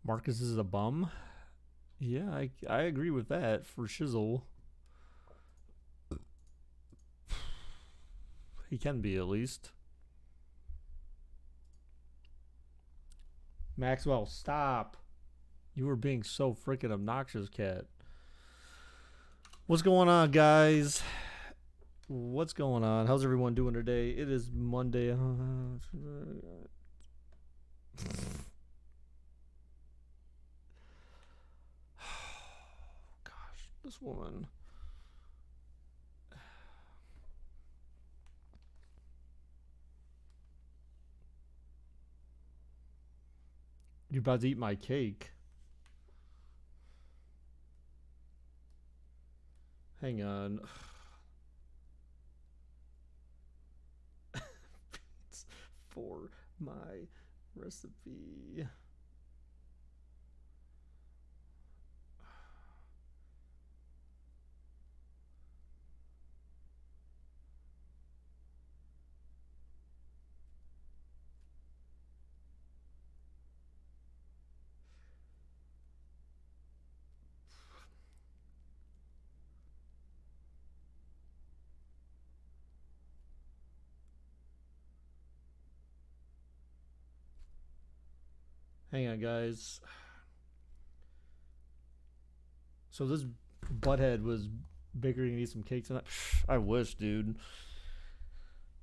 Marcus is a bum. Yeah, I agree with that for shizzle. He can be at least. Maxwell, stop. You were being so freaking obnoxious, cat. What's going on, guys? What's going on? How's everyone doing today? It is Monday. Gosh, this woman. You're about to eat my cake. Hang on. For my recipe. Hang on, guys. So this butthead was bakery and eat some cakes tonight. I wish, dude.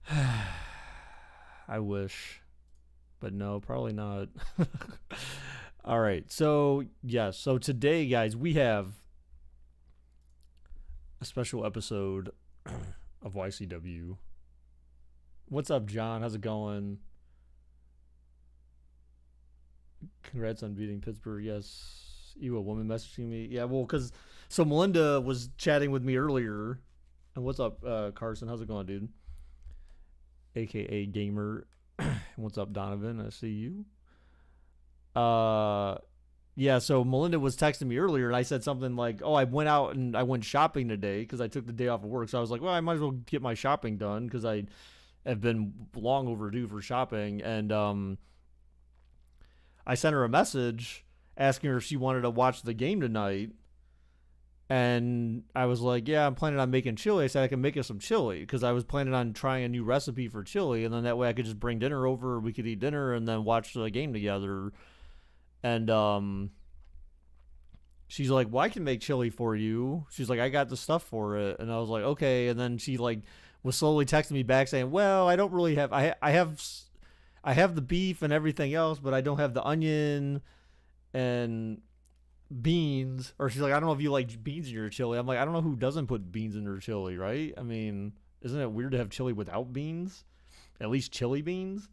I wish. But no, probably not. All right. So, yes. So today, guys, we have a special episode of YCW. What's up, John? How's it going? Congrats on beating Pittsburgh. Yes. You a woman messaging me? Yeah, well, because so Melinda was chatting with me earlier. And what's up, Carson? How's it going, dude? AKA Gamer. What's up, Donovan? I see you. Yeah, so Melinda was texting me earlier, and I said something like, oh, I went out and I went shopping today because I took the day off of work. So I was like, well, I might as well get my shopping done because I have been long overdue for shopping. And I sent her a message asking her if she wanted to watch the game tonight. And I was like, yeah, I'm planning on making chili. I said I can make us some chili because I was planning on trying a new recipe for chili. And then that way I could just bring dinner over. We could eat dinner and then watch the game together. And she's like, well, I can make chili for you. She's like, I got the stuff for it. And I was like, okay. And then she like was slowly texting me back saying, well, I don't really have, I have the beef and everything else, but I don't have the onion and beans. Or she's like, I don't know if you like beans in your chili. I'm like, I don't know who doesn't put beans in their chili, right? I mean, isn't it weird to have chili without beans? At least chili beans.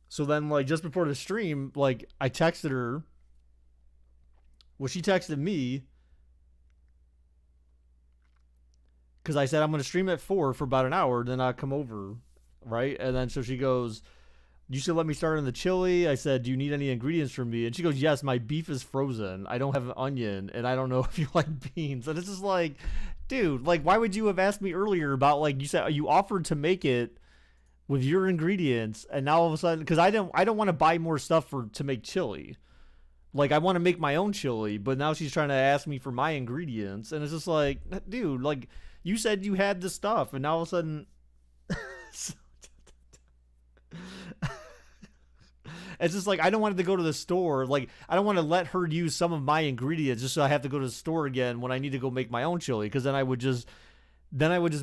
So then, like, just before the stream, like, I texted her. Well, she texted me because I said I'm going to stream at 4 for about an hour, then I'll come over, right? And then so she goes, you should let me start on the chili. I said, do you need any ingredients from me? And she goes, yes, my beef is frozen. I don't have an onion, and I don't know if you like beans. And it's just like, dude, like, why would you have asked me earlier about, like, you said you offered to make it with your ingredients, and now all of a sudden, because I don't want to buy more stuff to make chili. Like, I want to make my own chili, but now she's trying to ask me for my ingredients, and it's just like, dude, like, you said you had the stuff, and now all of a sudden, it's just like, I don't want it to go to the store. Like, I don't want to let her use some of my ingredients just so I have to go to the store again when I need to go make my own chili, because then I would just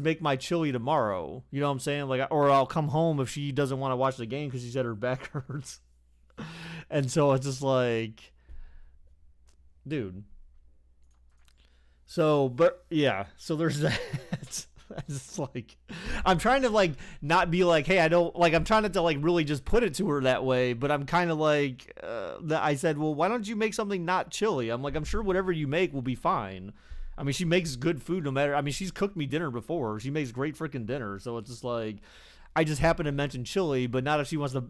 make my chili tomorrow. You know what I'm saying? Like, or I'll come home if she doesn't want to watch the game because she said her back hurts. And so it's just like, dude. So, but yeah, so there's that. It's like, I'm trying to like not be like, hey, I don't like, I'm trying not to like really just put it to her that way, but I'm kind of like, I said, well, why don't you make something not chili? I'm like, I'm sure whatever you make will be fine. I mean, she makes good food no matter. I mean, she's cooked me dinner before. She makes great freaking dinner. So it's just like, I just happen to mention chili, but not if she wants to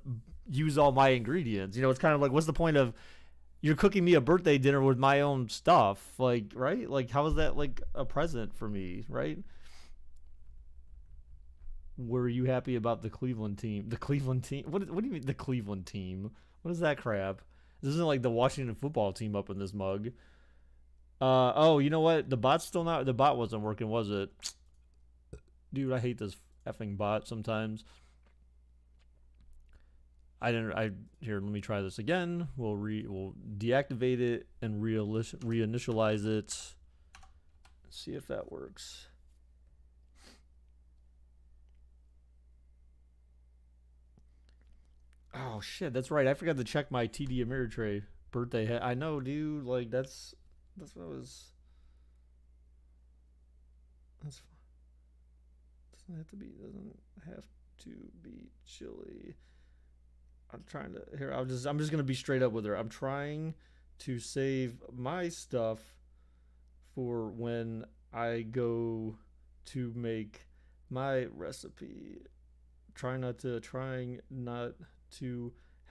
use all my ingredients. You know, it's kind of like, what's the point of you're cooking me a birthday dinner with my own stuff? Like, right? Like, how is that like a present for me, right? Were you happy about the Cleveland team? The Cleveland team? What do you mean the Cleveland team? What is that crap? This isn't like the Washington football team up in this mug. Oh, you know what? The bot's still not. The bot wasn't working, was it? Dude, I hate this effing bot sometimes. I didn't. Here. Let me try this again. We'll deactivate it and reinitialize it. Let's see if that works. Oh shit, that's right. I forgot to check my TD Ameritrade birthday. I know, dude. Like that's what I was. That's fine. Doesn't have to be. Doesn't have to be chilly. I'm trying to here. I'm just gonna be straight up with her. I'm trying to save my stuff for when I go to make my recipe. Trying not to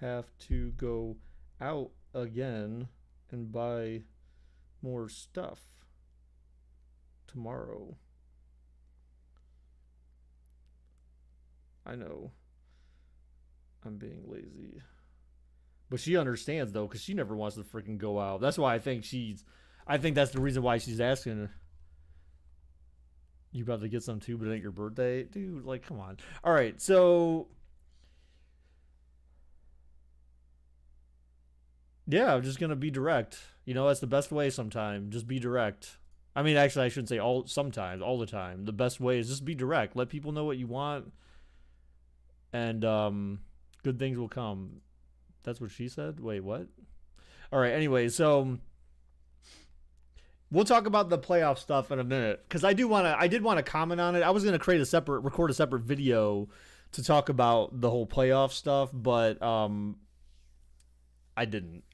have to go out again and buy more stuff tomorrow. I know I'm being lazy, but she understands though, because she never wants to freaking go out. That's why I think that's the reason why she's asking. You about to get some too, but it ain't your birthday, dude. Like, come on. All right, so yeah, I'm just gonna be direct. You know, that's the best way. Sometimes, just be direct. I mean, actually, I shouldn't say all. Sometimes, all the time. The best way is just be direct. Let people know what you want, and good things will come. That's what she said. Wait, what? All right. Anyway, so we'll talk about the playoff stuff in a minute, because I did want to comment on it. I was gonna record a separate video to talk about the whole playoff stuff, but I didn't.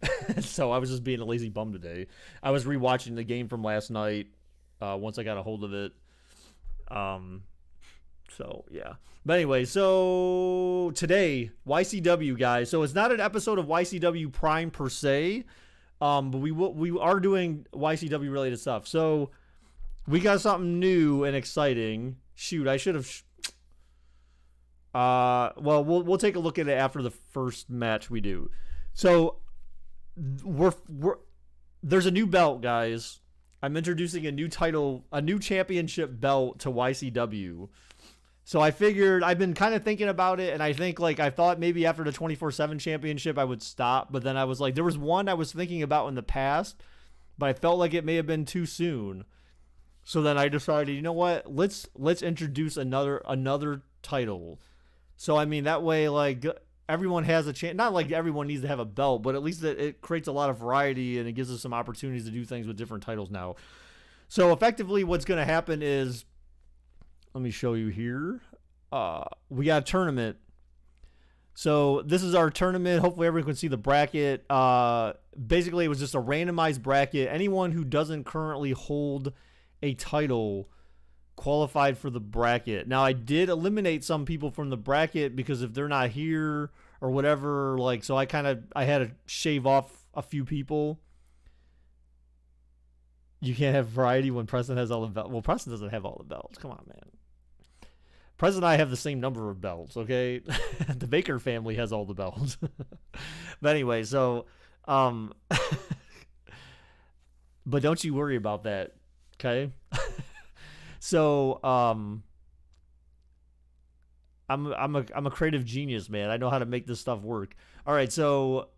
So I was just being a lazy bum today. I was rewatching the game from last night once I got a hold of it. So yeah. But anyway, so today YCW guys. So it's not an episode of YCW Prime per se. But we are doing YCW related stuff. So we got something new and exciting. Shoot, I should have. Well, we'll take a look at it after the first match we do. So there's a new belt, guys. I'm introducing a new title, a new championship belt to YCW. So I figured, I've been kind of thinking about it, and I think, like, I thought maybe after the 24/7 championship I would stop, but then I was like, there was one I was thinking about in the past, but I felt like it may have been too soon. So then I decided, you know what? Let's introduce another title. So I mean, that way, like, everyone has a chance. Not like everyone needs to have a belt, but at least it creates a lot of variety, and it gives us some opportunities to do things with different titles now. So effectively, what's going to happen is, let me show you here. We got a tournament. So this is our tournament. Hopefully everyone can see the bracket. Basically, it was just a randomized bracket. Anyone who doesn't currently hold a title qualified for the bracket. Now, I did eliminate some people from the bracket because if they're not here or whatever, like, so I had to shave off a few people. You can't have variety when Preston has all the belts. Well, Preston doesn't have all the belts. Come on, man. Preston and I have the same number of belts, okay? The Baker family has all the belts. But anyway, so but don't you worry about that, okay? So I'm a creative genius, man. I know how to make this stuff work. All right, so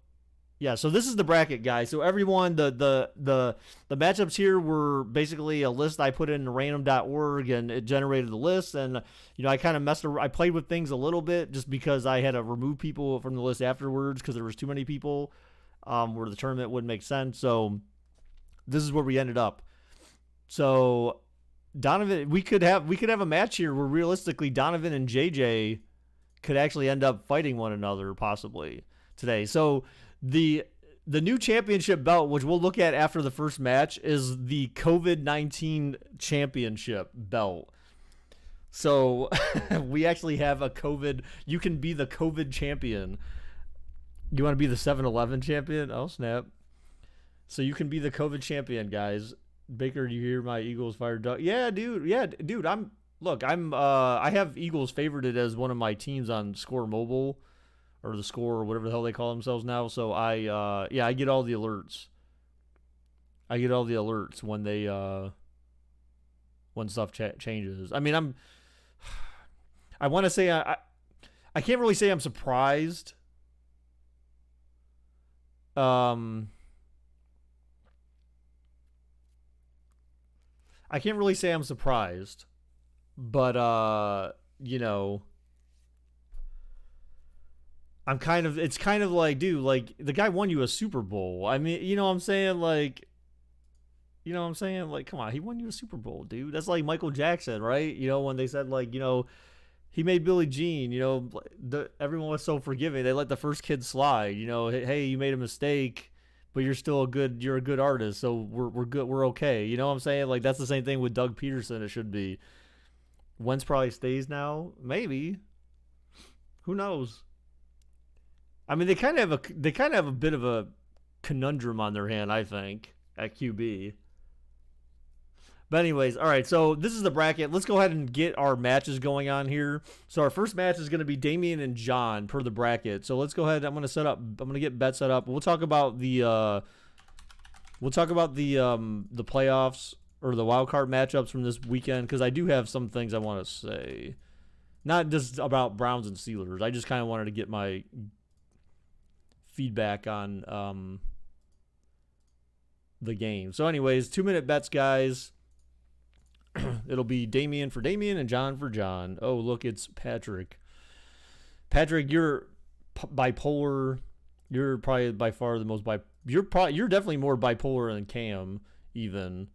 yeah, so this is the bracket, guys. So everyone, the matchups here were basically a list I put in random.org, and it generated the list. And you know, I kind of I played with things a little bit just because I had to remove people from the list afterwards because there was too many people, where the tournament wouldn't make sense. So this is where we ended up. So Donovan, we could have a match here where realistically Donovan and JJ could actually end up fighting one another possibly today. So the new championship belt, which we'll look at after the first match, is the COVID-19 championship belt. So we actually have a COVID. You can be the COVID champion. You want to be the 7-Eleven champion? Oh, snap. So you can be the COVID champion, guys. Baker, do you hear my Eagles fired duck? Yeah, dude. I have Eagles favorited as one of my teams on Score Mobile or the score or whatever the hell they call themselves now. So I get all the alerts. I get all the alerts when they when stuff changes. I mean, I want to say I can't really say I'm surprised. I can't really say I'm surprised, but you know, it's kind of like, dude, like the guy won you a Super Bowl. I mean, you know what I'm saying? Like, you know what I'm saying? Like, come on, he won you a Super Bowl, dude. That's like Michael Jackson, right? You know, when they said, like, you know, he made Billie Jean, you know, everyone was so forgiving. They let the first kid slide, you know, hey, you made a mistake, but you're still you're a good artist, so we're good, we're okay. You know what I'm saying? Like, that's the same thing with Doug Peterson. It should be. Wentz probably stays now, maybe. Who knows? I mean, they kind of have a bit of a conundrum on their hand, I think, at QB. But anyways, all right, so this is the bracket. Let's go ahead and get our matches going on here. So our first match is going to be Damian and John per the bracket. So let's go ahead. I'm going to get bet set up. We'll talk about the playoffs or the wild card matchups from this weekend, because I do have some things I want to say. Not just about Browns and Steelers. I just kind of wanted to get my feedback on the game. So anyways, 2-minute bets, guys. It'll be Damian for Damian and John for John. Oh, look, it's Patrick. Patrick, you're bipolar. You're probably by far the most you're definitely more bipolar than Cam even.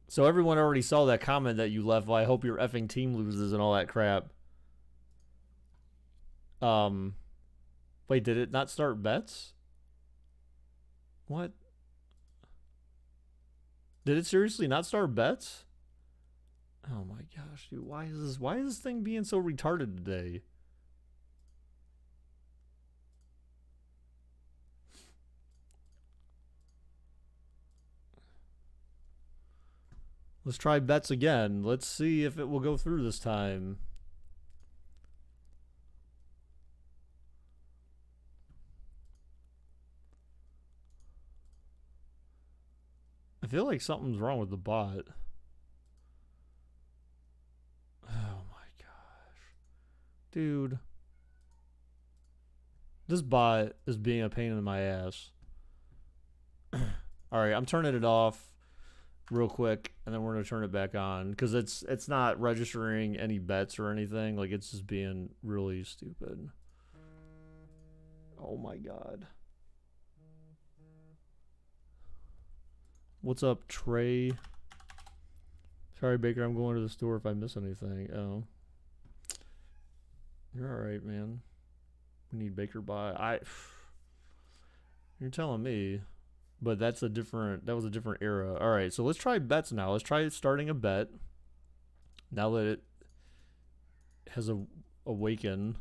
So everyone already saw that comment that you left. Well, I hope your effing team loses and all that crap. Wait, did it not start bets? What? Did it seriously not start bets? Oh my gosh, dude. Why is this thing being so retarded today? Let's try bets again. Let's see if it will go through this time. I feel like something's wrong with the bot. Oh my gosh. Dude. This bot is being a pain in my ass. Alright, I'm turning it off real quick, and then we're going to turn it back on, because it's not registering any bets or anything. Like, it's just being really stupid. Oh my god. What's up, Trey? Sorry, Baker, I'm going to the store if I miss anything. Oh. You're alright, man. We need Baker by. You're telling me. But that was a different era. Alright, so let's try bets now. Let's try starting a bet. Now that it has awakened.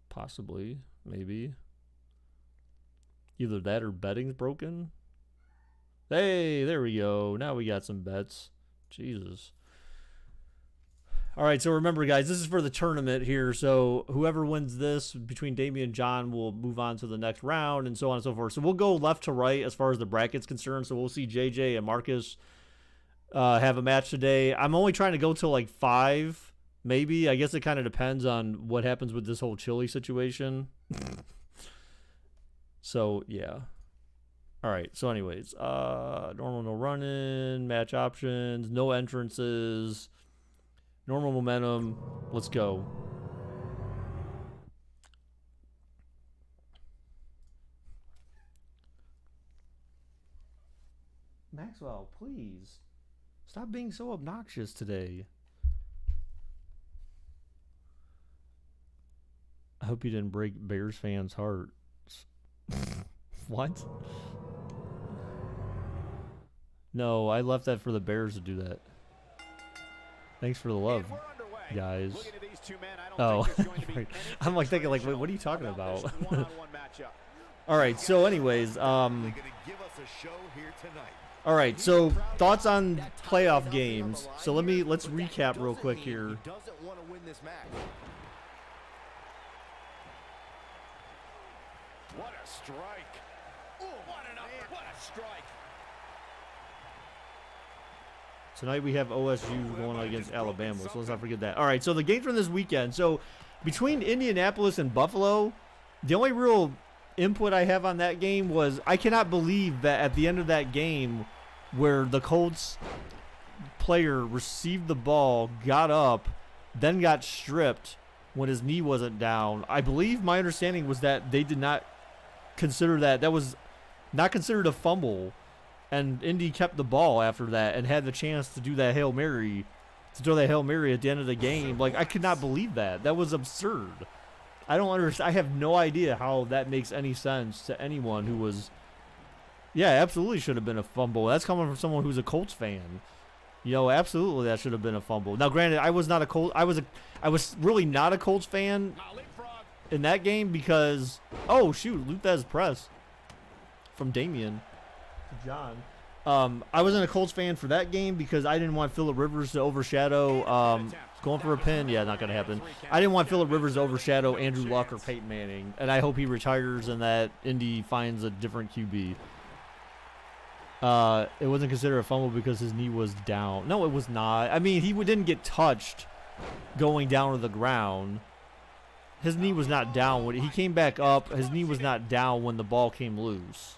Possibly. Maybe. Either that or betting's broken. Hey, there we go. Now we got some bets. Jesus. All right, so remember, guys, this is for the tournament here. So whoever wins this between Damian and John will move on to the next round, and so on and so forth. So we'll go left to right as far as the bracket's concerned. So we'll see JJ and Marcus have a match today. I'm only trying to go till like 5, maybe. I guess it kind of depends on what happens with this whole Chili situation. So, yeah. All right, so anyways, normal no running, match options, no entrances, normal momentum. Let's go. Maxwell, please. Stop being so obnoxious today. I hope you didn't break Bears fans' hearts. What? No, I left that for the Bears to do that. Thanks for the love, guys. Oh, right. I'm like thinking, like, wait, what are you talking about? All right, so anyways, All right, so thoughts on playoff games. So let's recap real quick here. What a strike. Ooh, what a strike. Tonight we have OSU going against Alabama, so let's not forget that. All right, so the games from this weekend. So between Indianapolis and Buffalo, the only real input I have on that game was I cannot believe that at the end of that game where the Colts player received the ball, got up, then got stripped when his knee wasn't down. I believe my understanding was that they did not consider that was not considered a fumble, and Indy kept the ball after that and had the chance to do that Hail Mary, to throw that Hail Mary at the end of the game. Like, I could not believe that. That was absurd. I don't understand. I have no idea how that makes any sense to anyone who was. Yeah, absolutely should have been a fumble. That's coming from someone who's a Colts fan. You know, absolutely that should have been a fumble. Now, granted, I was not a Colts. I was really not a Colts fan in that game because shoot, Luthez press from Damian to John. I wasn't a Colts fan for that game because I didn't want Phillip Rivers to overshadow. Going for a pin, yeah, not gonna happen. I didn't want Phillip Rivers to overshadow Andrew Luck or Peyton Manning, and I hope he retires and that Indy finds a different QB. It wasn't considered a fumble because his knee was down. No, it was not. I mean, he didn't get touched going down to the ground. His knee was not down. When he came back up, his knee was not down when the ball came loose.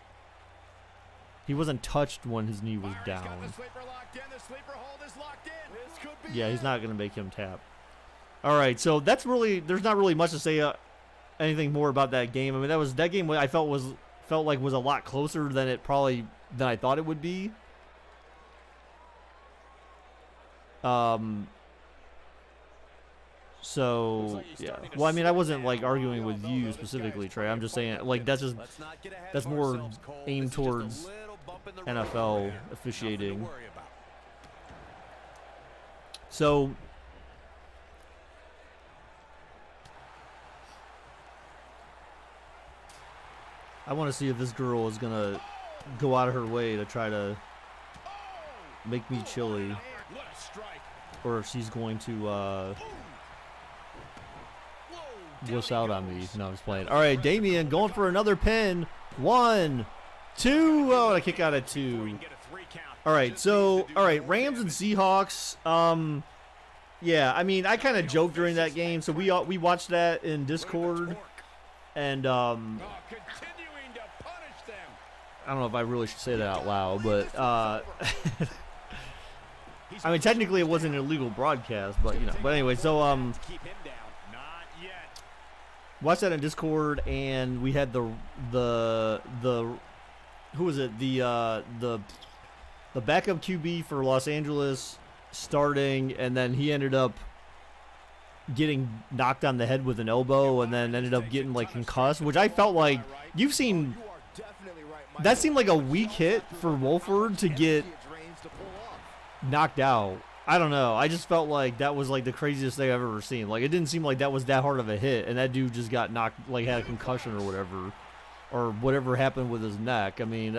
He wasn't touched when his knee was down. Yeah, he's not going to make him tap. All right, so there's not really much to say anything more about that game. I mean, that game I felt like was a lot closer than I thought it would be. So yeah. Well, I mean, I wasn't like arguing with you specifically, Trey. I'm just saying like that's more aimed towards NFL officiating. So I want to see if this girl is gonna go out of her way to try to make me chilly, or if she's going to wuss out on me. No, I'm just playing. All right, Damian going for another pin. 1, 2. Oh, a kick out at 2. All right, so Rams and Seahawks. Yeah, I mean, I kind of joked during that game, so we watched that in Discord, and I don't know if I really should say that out loud, but I mean, technically it wasn't an illegal broadcast, but you know. But anyway, so watched that in Discord, and we had the who was it, the backup QB for Los Angeles starting, and then he ended up getting knocked on the head with an elbow, and then ended up getting like concussed, which I felt like that seemed like a weak hit for Wolford to get knocked out. I don't know. I just felt like that was like the craziest thing I've ever seen. Like, it didn't seem like that was that hard of a hit, and that dude just got knocked, like had a concussion or whatever happened with his neck. I mean,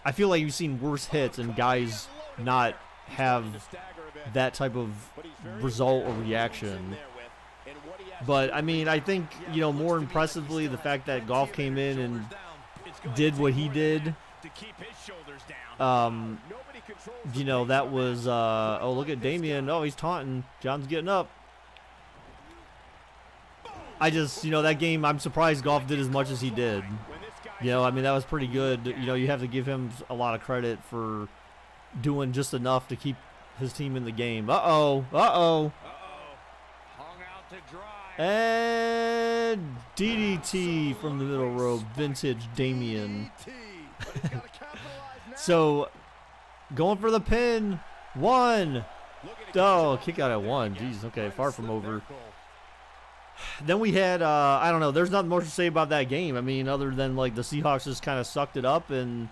I feel like you've seen worse hits and guys not have that type of result or reaction. But I mean, I think, you know, more impressively, the fact that Goff came in and did what he did. You know, that was oh, look at Damian. Oh, he's taunting. John's getting up. I just, you know, that game, I'm surprised Goff did as much as he did. You know, I mean, that was pretty good. You know, you have to give him a lot of credit for doing just enough to keep his team in the game. Uh-oh. Uh-oh. And DDT from the middle row. Vintage Damian. So, going for the pin. 1. Oh, kick out at 1. Jeez, okay, far from over. Then we had, I don't know, there's nothing more to say about that game. I mean, other than, like, the Seahawks just kind of sucked it up, and,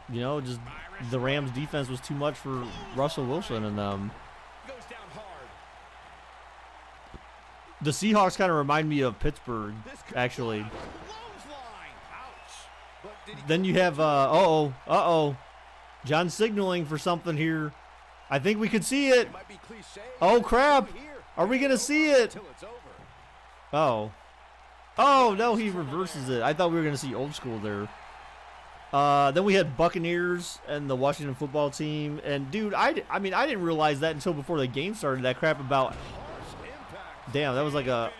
you know, just the Rams defense was too much for Russell Wilson and them. The Seahawks kind of remind me of Pittsburgh, actually. then you have uh-oh. John signaling for something here. I think we could see it. Oh, crap. Are we going to see it? Oh. Oh, no, he reverses it. I thought we were going to see old school there. Then we had Buccaneers and the Washington football team. And, dude, I didn't realize that until before the game started. That crap about... Damn, that was like a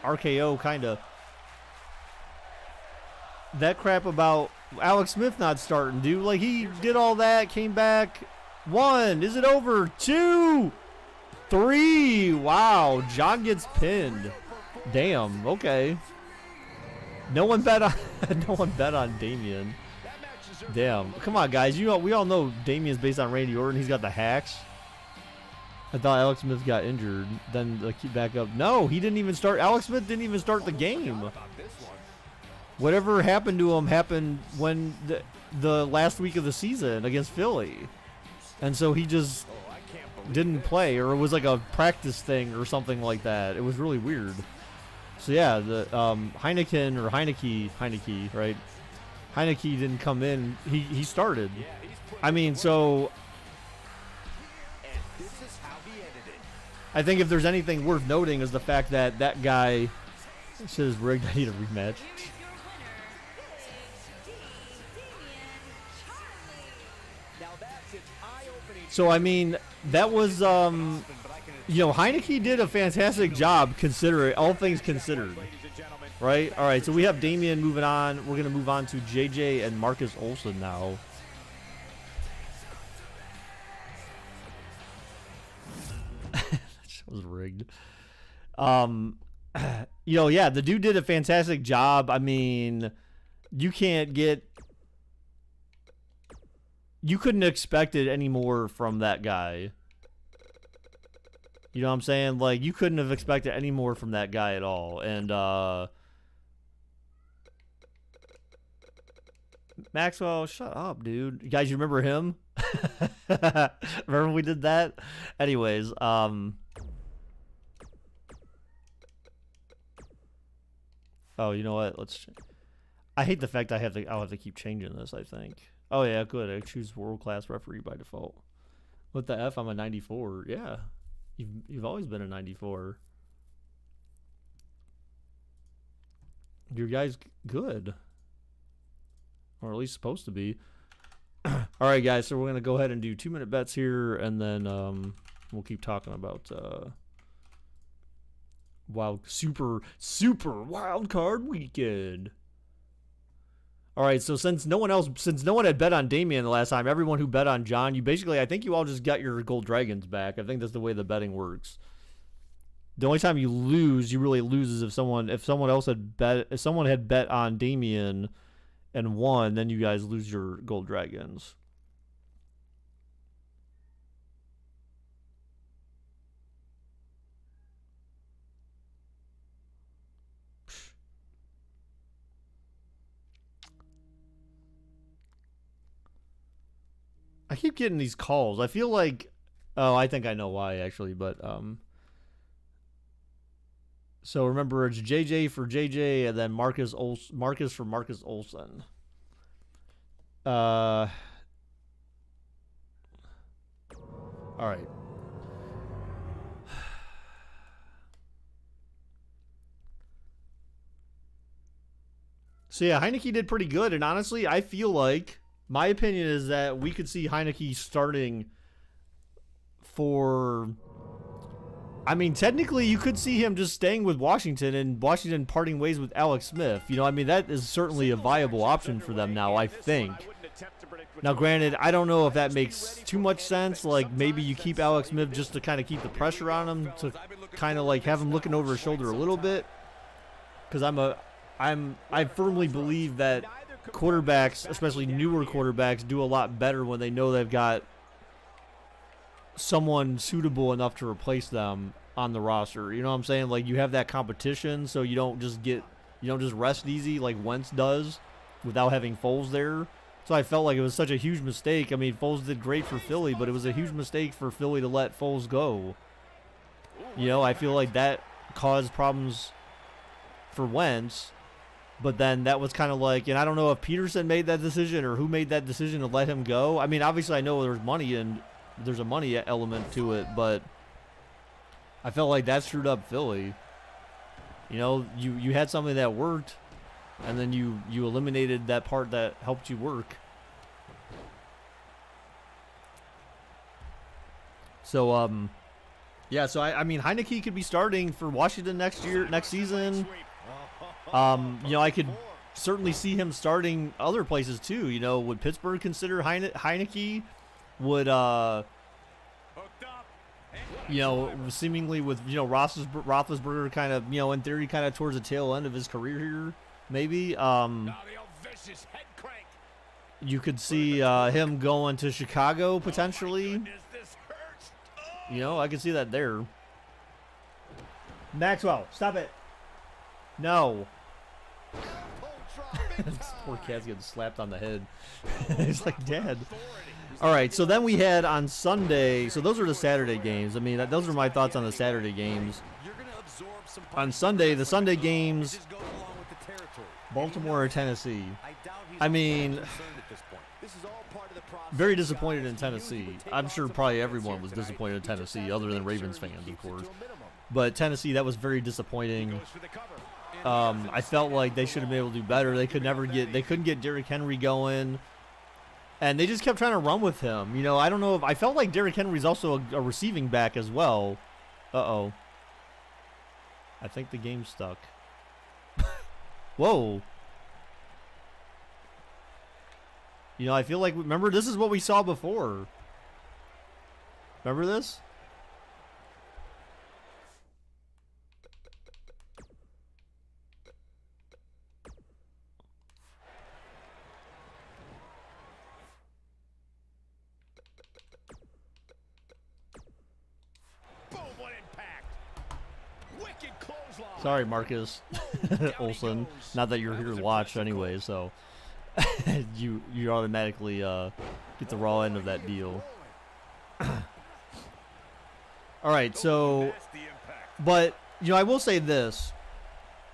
RKO kind of. That crap about Alex Smith not starting, dude. Like, he did all that, came back. 1. Is it over? 2. 3. Wow, John gets pinned. Damn, okay. No one bet on Damian. Damn. Come on, guys. We all know Damian's based on Randy Orton. He's got the hacks. I thought Alex Smith got injured. Then keep back up. No, he didn't even start. Alex Smith didn't even start the game. Whatever happened to him happened when the last week of the season against Philly. And so he just didn't play, or it was like a practice thing or something like that. It was really weird. So yeah, the Heineke, right? Heineke didn't come in. He started. I mean, so I think if there's anything worth noting is the fact that that guy says rigged. I need a rematch. So I mean, that was Heineke did a fantastic job considering all things considered. Right? All right, so we have Damian moving on. We're going to move on to JJ and Marcus Olsen now. That was rigged. Yeah, the dude did a fantastic job. I mean, you couldn't expect it any more from that guy. You know what I'm saying? Like, you couldn't have expected any more from that guy at all. And, Maxwell, shut up, dude. You guys, you remember him? Remember when we did that? Anyways, oh, you know what? I hate the fact I'll have to keep changing this, I think. Oh, yeah, good. I choose world-class referee by default. What the F? I'm a 94. Yeah. You've always been a 94. Your guy's good. Or at least supposed to be. All right, guys, so we're going to go ahead and do 2-minute bets here, and then we'll keep talking about super wild card weekend. All right, so since no one had bet on Damian the last time, everyone who bet on John, I think you all just got your gold dragons back. I think that's the way the betting works. The only time you lose, you really lose, is if someone had bet on Damian and won, then you guys lose your gold dragons. I keep getting these calls. I feel like, I think I know why actually, but so remember, it's JJ for JJ and then Marcus for Marcus Olsen. All right. So yeah, Heineke did pretty good, and honestly, I feel like my opinion is that we could see Heineke starting for... I mean, technically, you could see him just staying with Washington and Washington parting ways with Alex Smith. You know, I mean, that is certainly a viable option for them now, I think. Now, granted, I don't know if that makes too much sense. Like, maybe you keep Alex Smith just to kind of keep the pressure on him, to kind of like have him looking over his shoulder a little bit. Because I firmly believe that quarterbacks, especially newer quarterbacks, do a lot better when they know they've got someone suitable enough to replace them on the roster. You know what I'm saying? Like, you have that competition, so you don't just rest easy like Wentz does without having Foles there. So I felt like it was such a huge mistake. I mean, Foles did great for Philly, but it was a huge mistake for Philly to let Foles go. You know, I feel like that caused problems for Wentz. But then that was kind of like, and I don't know if Peterson made that decision or who made that decision to let him go. I mean, obviously I know there's a money element to it, but I felt like that screwed up Philly. You know, you had something that worked, and then you eliminated that part that helped you work. So, yeah, so I mean, Heineke could be starting for Washington next season. You know, I could certainly see him starting other places too. You know, would Pittsburgh consider Heineke? Would you know, seemingly with, you know, Roethlisberger kind of, you know, in theory, kind of towards the tail end of his career here, maybe. You could see him going to Chicago potentially. You know, I could see that there. Maxwell, stop it. No. This poor cat's getting slapped on the head. He's like, Dad. All right, so then we had on Sunday. So those are the Saturday games. I mean, those are my thoughts on the Saturday games. On Sunday, the Sunday games, Baltimore or Tennessee. I mean, very disappointed in Tennessee. I'm sure probably everyone was disappointed in Tennessee, other than Ravens fans, of course. But Tennessee, that was very disappointing. I felt like they should have been able to do better. They couldn't get Derrick Henry going, and they just kept trying to run with him. You know, I don't know if I felt like Derrick Henry's also a receiving back as well. Uh-oh. I think the game's stuck. Whoa. You know, I feel like, remember, this is what we saw before. Remember this? Sorry, Marcus Olsen. Not that you're here to watch anyway, so you automatically get the raw end of that deal. All right, so, but you know, I will say this.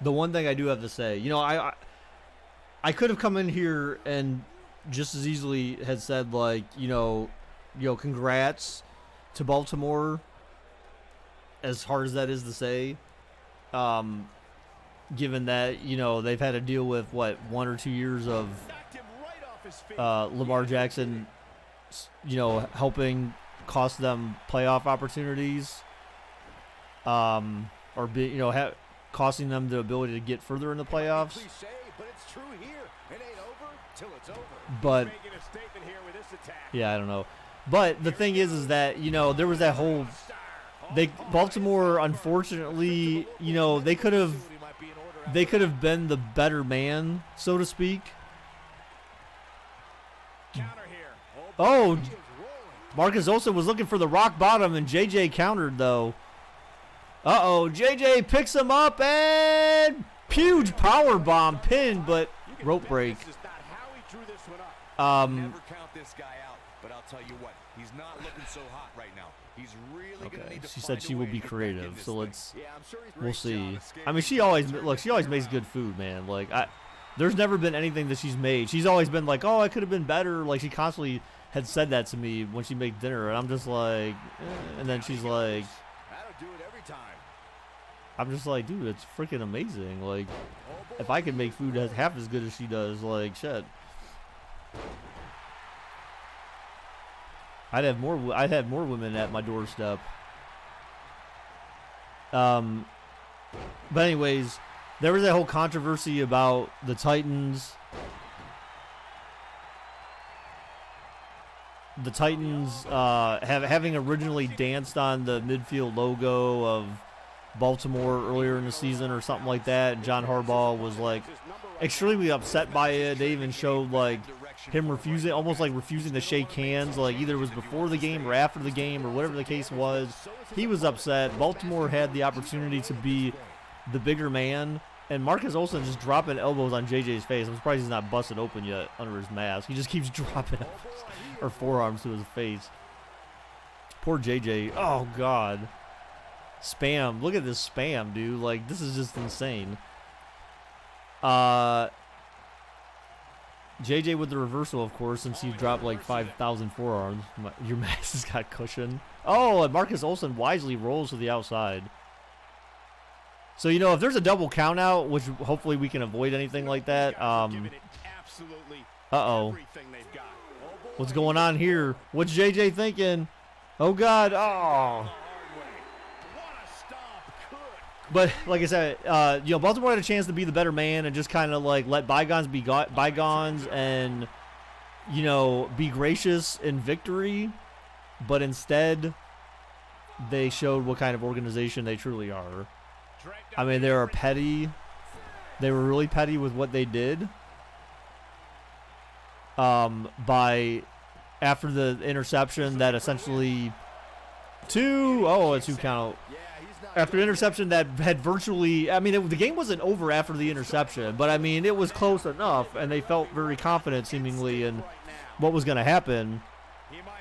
The one thing I do have to say, you know, I could have come in here and just as easily had said, like, you know, congrats to Baltimore. As hard as that is to say. Given that, you know, they've had to deal with, what, 1 or 2 years of Lamar Jackson, you know, helping cost them playoff opportunities, or costing them the ability to get further in the playoffs. But yeah, I don't know. But the thing is that, you know, there was that whole. Baltimore, unfortunately, you know, they could have been the better man, so to speak. Oh, Marcus Olsen was looking for the rock bottom, and JJ countered though. Uh-oh, JJ picks him up and huge power bomb pin, but rope break. Never count this guy out, but I'll tell you what, he's not looking so hot right now. He's really gonna need to she said she will be creative, so we'll see. I mean, she always makes good food, man. Like, there's never been anything that she's made. She's always been like, oh, I could have been better. Like, she constantly had said that to me when she made dinner, and I'm just like, and then she's like, I'm just like, dude, it's freaking amazing. Like, if I could make food that's half as good as she does, like, shit. I'd have more women at my doorstep. But anyways, there was that whole controversy about the Titans. The Titans having originally danced on the midfield logo of Baltimore earlier in the season or something like that, and John Harbaugh was like extremely upset by it. They even showed like him almost refusing to shake hands, like either it was before the game or after the game or whatever the case was. He was upset. Baltimore had the opportunity to be the bigger man, and Marcus Olsen just dropping elbows on JJ's face. I'm surprised he's not busted open yet under his mask. He just keeps dropping elbows or forearms to his face. Poor JJ. Oh God. Spam. Look at this spam, dude. Like, this is just insane. JJ with the reversal, of course, since he dropped like 5,000 forearms. Your mask has got cushion. Oh, and Marcus Olsen wisely rolls to the outside. So, you know, if there's a double count out, which hopefully we can avoid anything like that. Uh-oh. What's going on here? What's JJ thinking? Oh, God. Oh. But like I said, you know, Baltimore had a chance to be the better man and just kind of like let bygones be bygones and, you know, be gracious in victory. But instead, they showed what kind of organization they truly are. I mean, they are petty. They were really petty with what they did. By after the interception that essentially a two count. After interception that had virtually, I mean, the game wasn't over after the interception, but I mean, it was close enough, and they felt very confident, seemingly, in what was going to happen.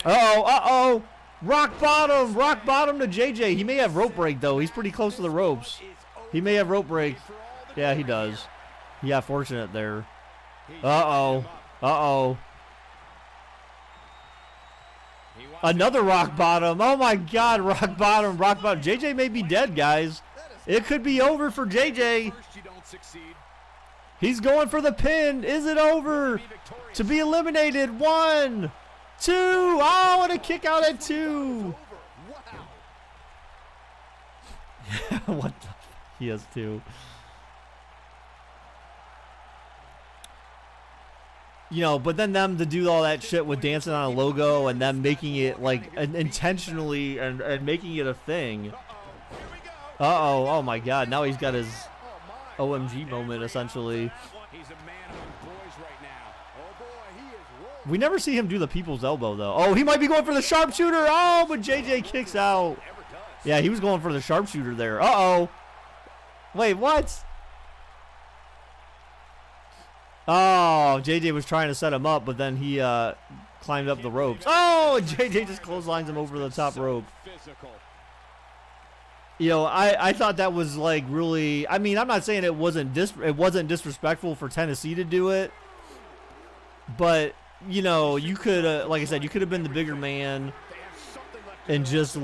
Uh-oh, rock bottom to JJ. He may have rope break, though. He's pretty close to the ropes. He may have rope break. Yeah, he does. He got fortunate there. Uh-oh. Another rock bottom. Oh, my God, rock bottom. JJ may be dead, guys. It could be over for JJ. He's going for the pin. Is it over? To be eliminated. 1, 2. Oh, and a kick out at 2. What the? He has 2. You know, but then them to do all that shit with dancing on a logo and them making it like intentionally and making it a thing. Oh my God! Now he's got his OMG moment essentially. We never see him do the people's elbow though. Oh, he might be going for the sharpshooter. Oh, but JJ kicks out. Yeah, he was going for the sharpshooter there. Wait, what? Oh, JJ was trying to set him up, but then he climbed up the ropes. Oh, JJ just clotheslines him over the top rope. You know, I thought that was like really. I mean, I'm not saying it wasn't disrespectful for Tennessee to do it, but you know, you could, like I said, you could have been the bigger man and just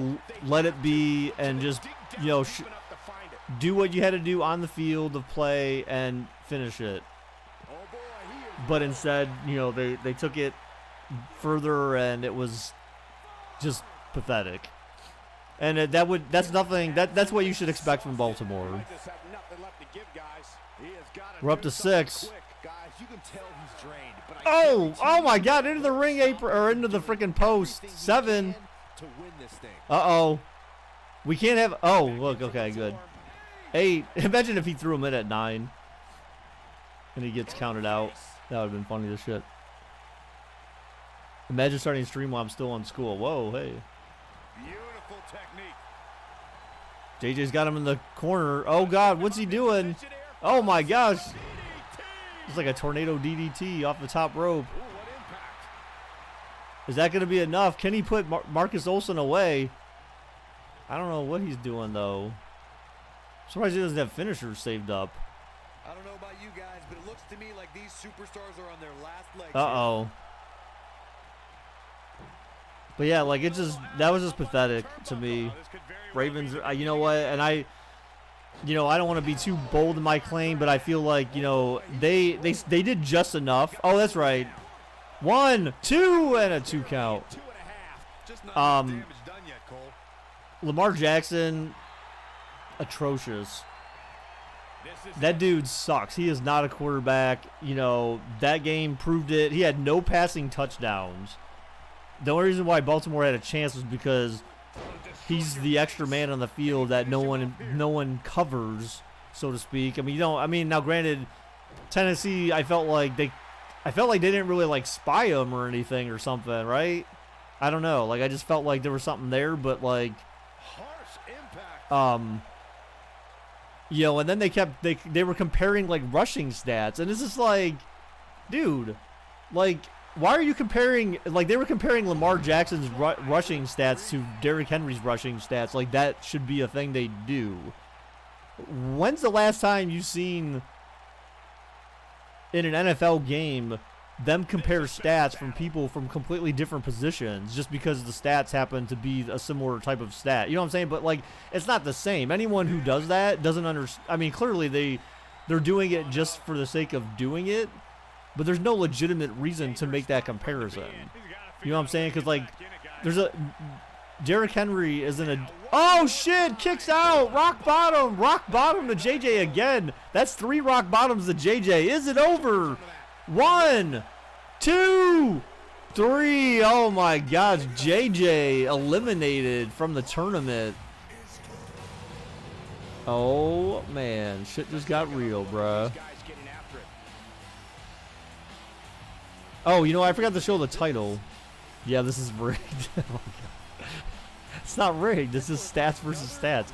let it be and just, you know, do what you had to do on the field of play and finish it. But instead, you know, they took it further, and it was just pathetic. And that's nothing. That's what you should expect from Baltimore. We're up to 6. Oh my God! Into the ring apron or into the freaking post. 7. Uh-oh. We can't have. Oh, look. Okay, good. 8. Imagine if he threw him in at 9, and he gets counted out. That would have been funny as shit. Imagine starting a stream while I'm still on school. Whoa, hey. Beautiful technique. JJ's got him in the corner. Oh, God, what's he doing? Oh, my gosh. It's like a tornado DDT off the top rope. Is that going to be enough? Can he put Marcus Olsen away? I don't know what he's doing, though. I'm surprised he doesn't have finishers saved up. I don't know about you guys, but it looks to me like these superstars are on their last legs. Uh-oh. But yeah, like that was just pathetic to me. Ravens, you know what? And I don't want to be too bold in my claim, but I feel like, you know, they did just enough. Oh, that's right. 1, 2, and a 2 count. Lamar Jackson, atrocious. That dude sucks. He is not a quarterback. You know, that game proved it. He had no passing touchdowns. The only reason why Baltimore had a chance was because he's the extra man on the field that no one covers, so to speak. I mean, now granted, Tennessee, I felt like they didn't really like spy him or anything or something, right? I don't know. Like, I just felt like there was something there, but like, you know, and then they were comparing like rushing stats, and it's just like, dude, like, why are you comparing? Like, they were comparing Lamar Jackson's rushing stats to Derrick Henry's rushing stats. Like, that should be a thing they do. When's the last time you've seen in an NFL game, them compare stats from people from completely different positions just because the stats happen to be a similar type of stat. You know what I'm saying? But like, it's not the same. Anyone who does that doesn't understand. I mean, clearly they're doing it just for the sake of doing it, but there's no legitimate reason to make that comparison. You know what I'm saying? Because like, Derrick Henry is in a. Oh shit! Kicks out. Rock bottom. Rock bottom to JJ again. That's 3 rock bottoms to JJ. Is it over? 1, 2, 3. Oh my gosh. JJ eliminated from the tournament. Oh man. Shit just got real, bruh. Oh, you know, I forgot to show the title. Yeah, this is rigged. Oh my God. It's not rigged. This is stats versus stats.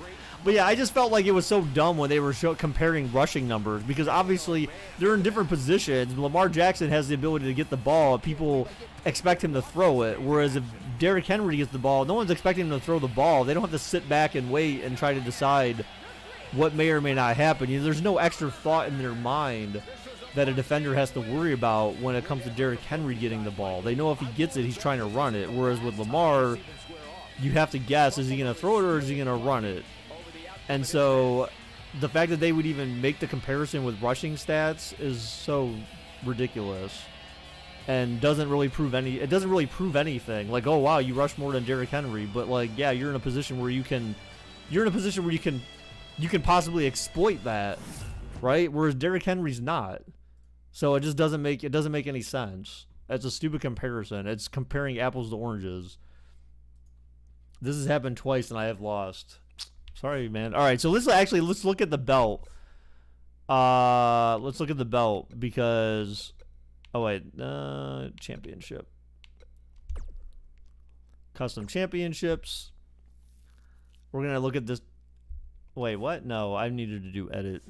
But yeah, I just felt like it was so dumb when they were comparing rushing numbers, because obviously they're in different positions. Lamar Jackson has the ability to get the ball. People expect him to throw it. Whereas if Derrick Henry gets the ball, no one's expecting him to throw the ball. They don't have to sit back and wait and try to decide what may or may not happen. You know, there's no extra thought in their mind that a defender has to worry about when it comes to Derrick Henry getting the ball. They know if he gets it, he's trying to run it. Whereas with Lamar, you have to guess, is he going to throw it or is he going to run it? And so the fact that they would even make the comparison with rushing stats is so ridiculous and doesn't really prove anything. Like, oh wow, you rush more than Derrick Henry, but like, yeah, you're in a position where you can possibly exploit that, right? Whereas Derrick Henry's not. So it just doesn't make any sense. It's a stupid comparison. It's comparing apples to oranges. This has happened twice and I have lost. Sorry, man. All right, so let's look at the belt. Let's look at the belt because, oh wait, championship, custom championships. We're gonna look at this. Wait, what? No, I needed to do edit.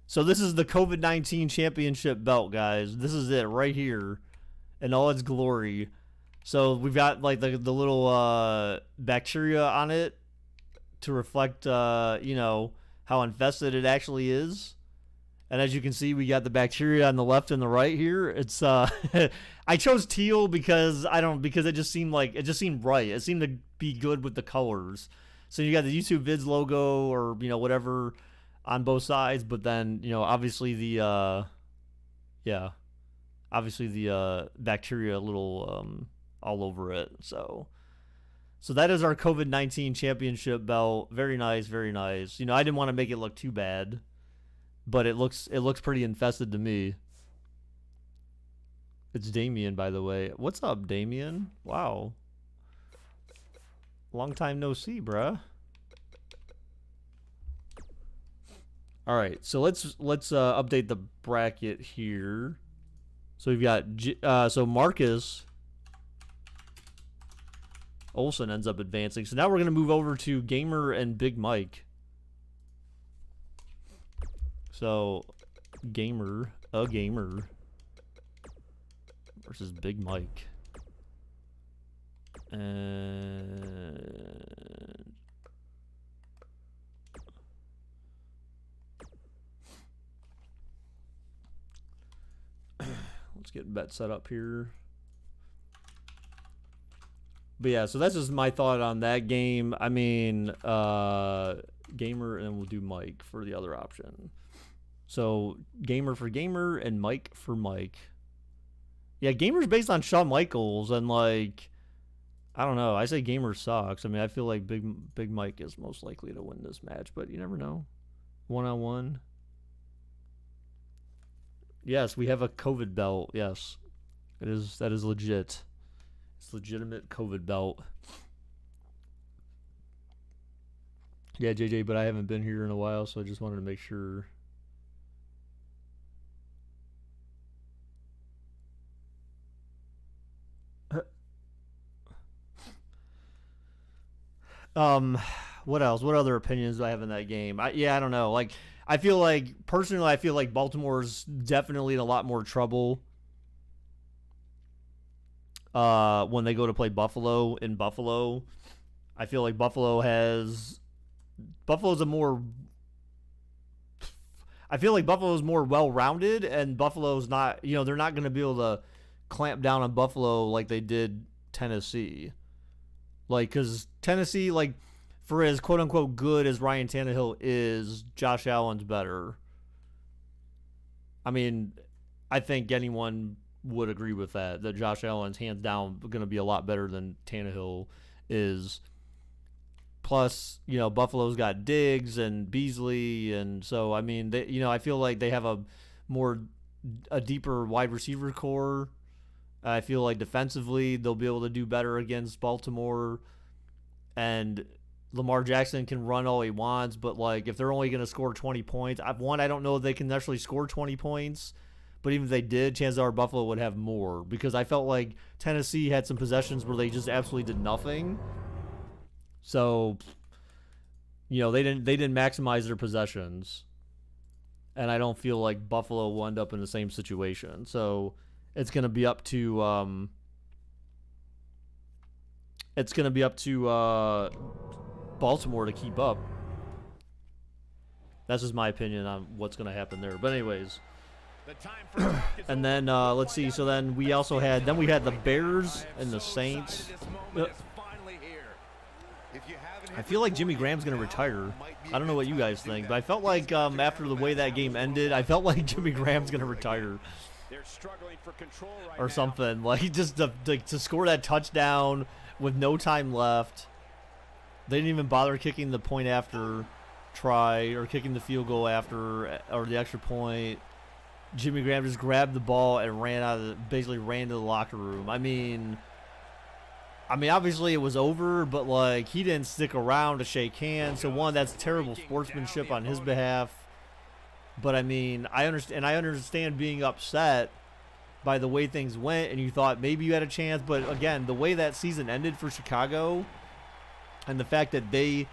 So this is the COVID-19 championship belt, guys. This is it right here in all its glory. So we've got like the little bacteria on it to reflect, you know, how infested it actually is. And as you can see, we got the bacteria on the left and the right here. It's I chose teal because it just seemed right. It seemed to be good with the colors. So you got the YouTube Vids logo or, you know, whatever on both sides, but then, you know, obviously the bacteria a little all over it. So that is our COVID-19 championship belt. Very nice, very nice. You know, I didn't want to make it look too bad, but it looks pretty infested to me. It's Damien, by the way. What's up, Damien? Wow. Long time no see, bruh. All right, so let's update the bracket here. So we've got so Marcus Olsen ends up advancing. So now we're gonna move over to Gamer and Big Mike. So Gamer versus Big Mike, and let's get bet set up here. But yeah, so that's just my thought on that game. I mean, Gamer, and then we'll do Mike for the other option. So Gamer for Gamer and Mike for Mike. Yeah, Gamer's based on Shawn Michaels, and like, I don't know. I say Gamer sucks. I mean, I feel like Big Mike is most likely to win this match, but you never know. 1-on-1. Yes, we have a COVID belt. Yes, that is legit. It's legitimate COVID belt. Yeah, JJ, but I haven't been here in a while, so I just wanted to make sure. What else? What other opinions do I have in that game? I don't know. Like, I feel like Baltimore's definitely in a lot more trouble when they go to play Buffalo in Buffalo. I feel like Buffalo's a more. I feel like Buffalo's more well-rounded, and Buffalo's not. They're not going to be able to clamp down on Buffalo like they did Tennessee. Like, because Tennessee, like, for as quote-unquote good as Ryan Tannehill is, Josh Allen's better. I mean, I think anyone would agree with that Josh Allen's hands down going to be a lot better than Tannehill is. Plus, Buffalo's got Diggs and Beasley, and so, I mean, I feel like they have a deeper wide receiver core. I feel like defensively they'll be able to do better against Baltimore, and Lamar Jackson can run all he wants, but like if they're only going to score 20 points, I don't know if they can actually score 20 points, but even if they did, chances are Buffalo would have more, because I felt like Tennessee had some possessions where they just absolutely did nothing. So, they didn't maximize their possessions, and I don't feel like Buffalo will end up in the same situation. So it's gonna be up to Baltimore to keep up. That's just my opinion on what's gonna happen there. But anyways, and then let's see. So then we had the Bears and the Saints. I feel like Jimmy Graham's going to retire. I don't know what you guys think, but I felt like after the way that game ended, I felt like Jimmy Graham's going to retire or something. Like, just to score that touchdown with no time left. They didn't even bother kicking the point after try or kicking the field goal after or the extra point. Jimmy Graham just grabbed the ball and basically ran to the locker room. I mean, obviously it was over, but like he didn't stick around to shake hands. So one, that's terrible sportsmanship on his behalf. But I mean, I understand being upset by the way things went, and you thought maybe you had a chance. But again, the way that season ended for Chicago, and the fact that they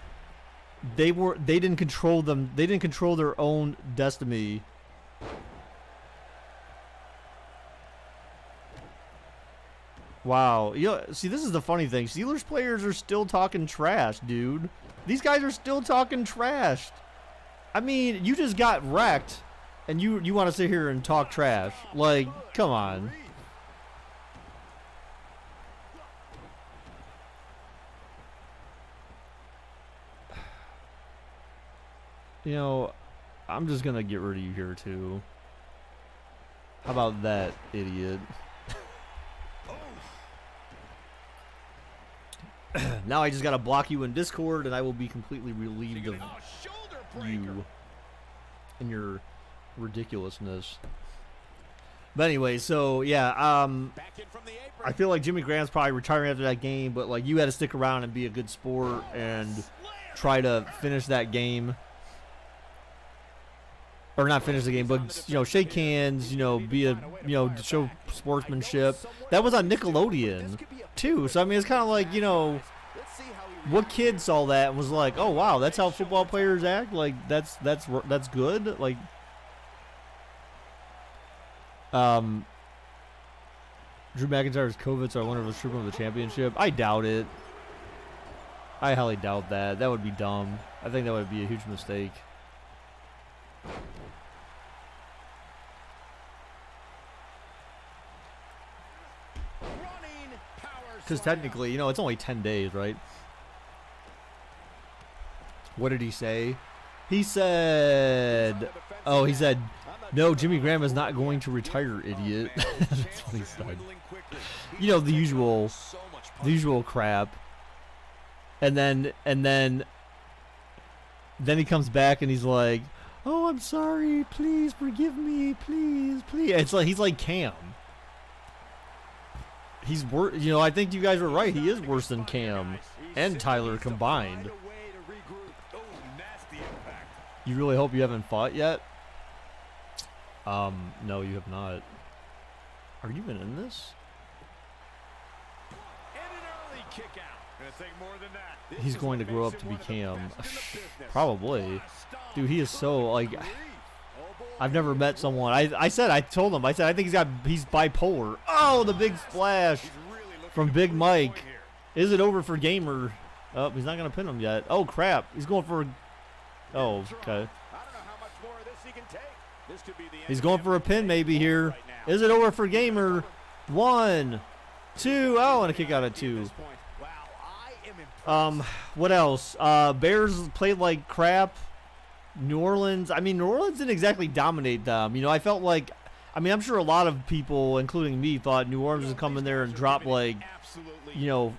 didn't control their own destiny. Wow. See, this is the funny thing. Steelers players are still talking trash, dude. These guys are still talking trash. I mean, you just got wrecked, and you want to sit here and talk trash. Like, come on. I'm just going to get rid of you here, too. How about that, idiot? Now I just gotta block you in Discord, and I will be completely relieved of you and your ridiculousness. But anyway, so yeah, I feel like Jimmy Graham's probably retiring after that game, but like you had to stick around and be a good sport and try to finish that game. Or not finish the game, but shake hands, show sportsmanship. That was on Nickelodeon too. So I mean, it's kind of like what kid saw that and was like, oh wow, that's how football players act. Like that's good. Like Drew McIntyre's COVID, so I wonder if it's true of the championship. I doubt it. I highly doubt that. That would be dumb. I think that would be a huge mistake. Because technically, it's only 10 days, right? What did he say? He said, no, Jimmy Graham is not going to retire, idiot. That's what he said. The usual crap. And then he comes back and he's like, oh, I'm sorry, please forgive me, please. It's like he's like Cam. He's worse. I think you guys were right. He is worse than Cam and Tyler combined. You really hope you haven't fought yet? No, you have not. Are you even in this? He's going to grow up to be Cam. Probably. Dude, he is so, like... I've never met someone. I told him, I think he's bipolar. Oh, the big splash from Big Mike. Is it over for Gamer? Oh, he's not going to pin him yet. Oh, crap. He's going for... Oh, okay. He's going for a pin maybe here. Is it over for Gamer? 1, 2. Oh, and a kick out at 2. What else? Bears played like crap. New Orleans. I mean, New Orleans didn't exactly dominate them. You know, I felt like... I mean, I'm sure a lot of people, including me, thought New Orleans would come in there and drop, like, you know,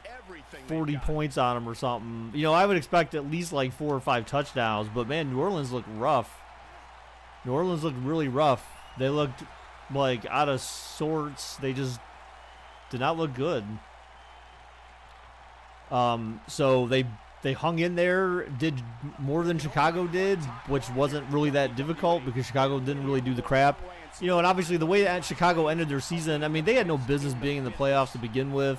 40 points on them or something. You know, I would expect at least, like, 4 or 5 touchdowns. But, man, New Orleans looked rough. New Orleans looked really rough. They looked, like, out of sorts. They just did not look good. So they hung in there, did more than Chicago did, which wasn't really that difficult because Chicago didn't really do the crap. You know, and obviously the way that Chicago ended their season, I mean, they had no business being in the playoffs to begin with.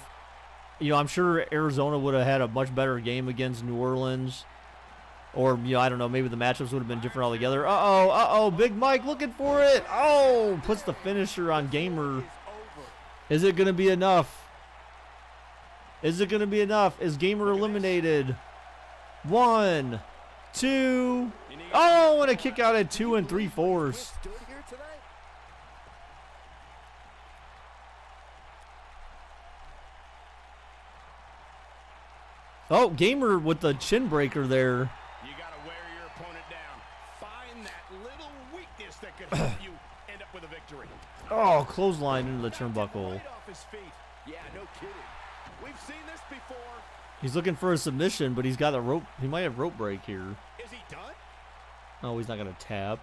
You know, I'm sure Arizona would have had a much better game against New Orleans. Or, you know, I don't know, maybe the matchups would have been different altogether. Uh-oh, Big Mike looking for it. Oh, puts the finisher on Gamer. Is it going to be enough? Is it going to be enough? Is Gamer eliminated? 1, 2. Oh, and a kick out at 2 3/4. Oh, Gamer with the chin breaker there. You got to wear your opponent down. Find that little weakness that could help you end up with a victory. Oh, clothesline into the turnbuckle. Right off his feet. Yeah, no kidding. We've seen this before. He's looking for a submission, but he's got a rope. He might have rope break here. Is he done? Oh, he's not going to tap.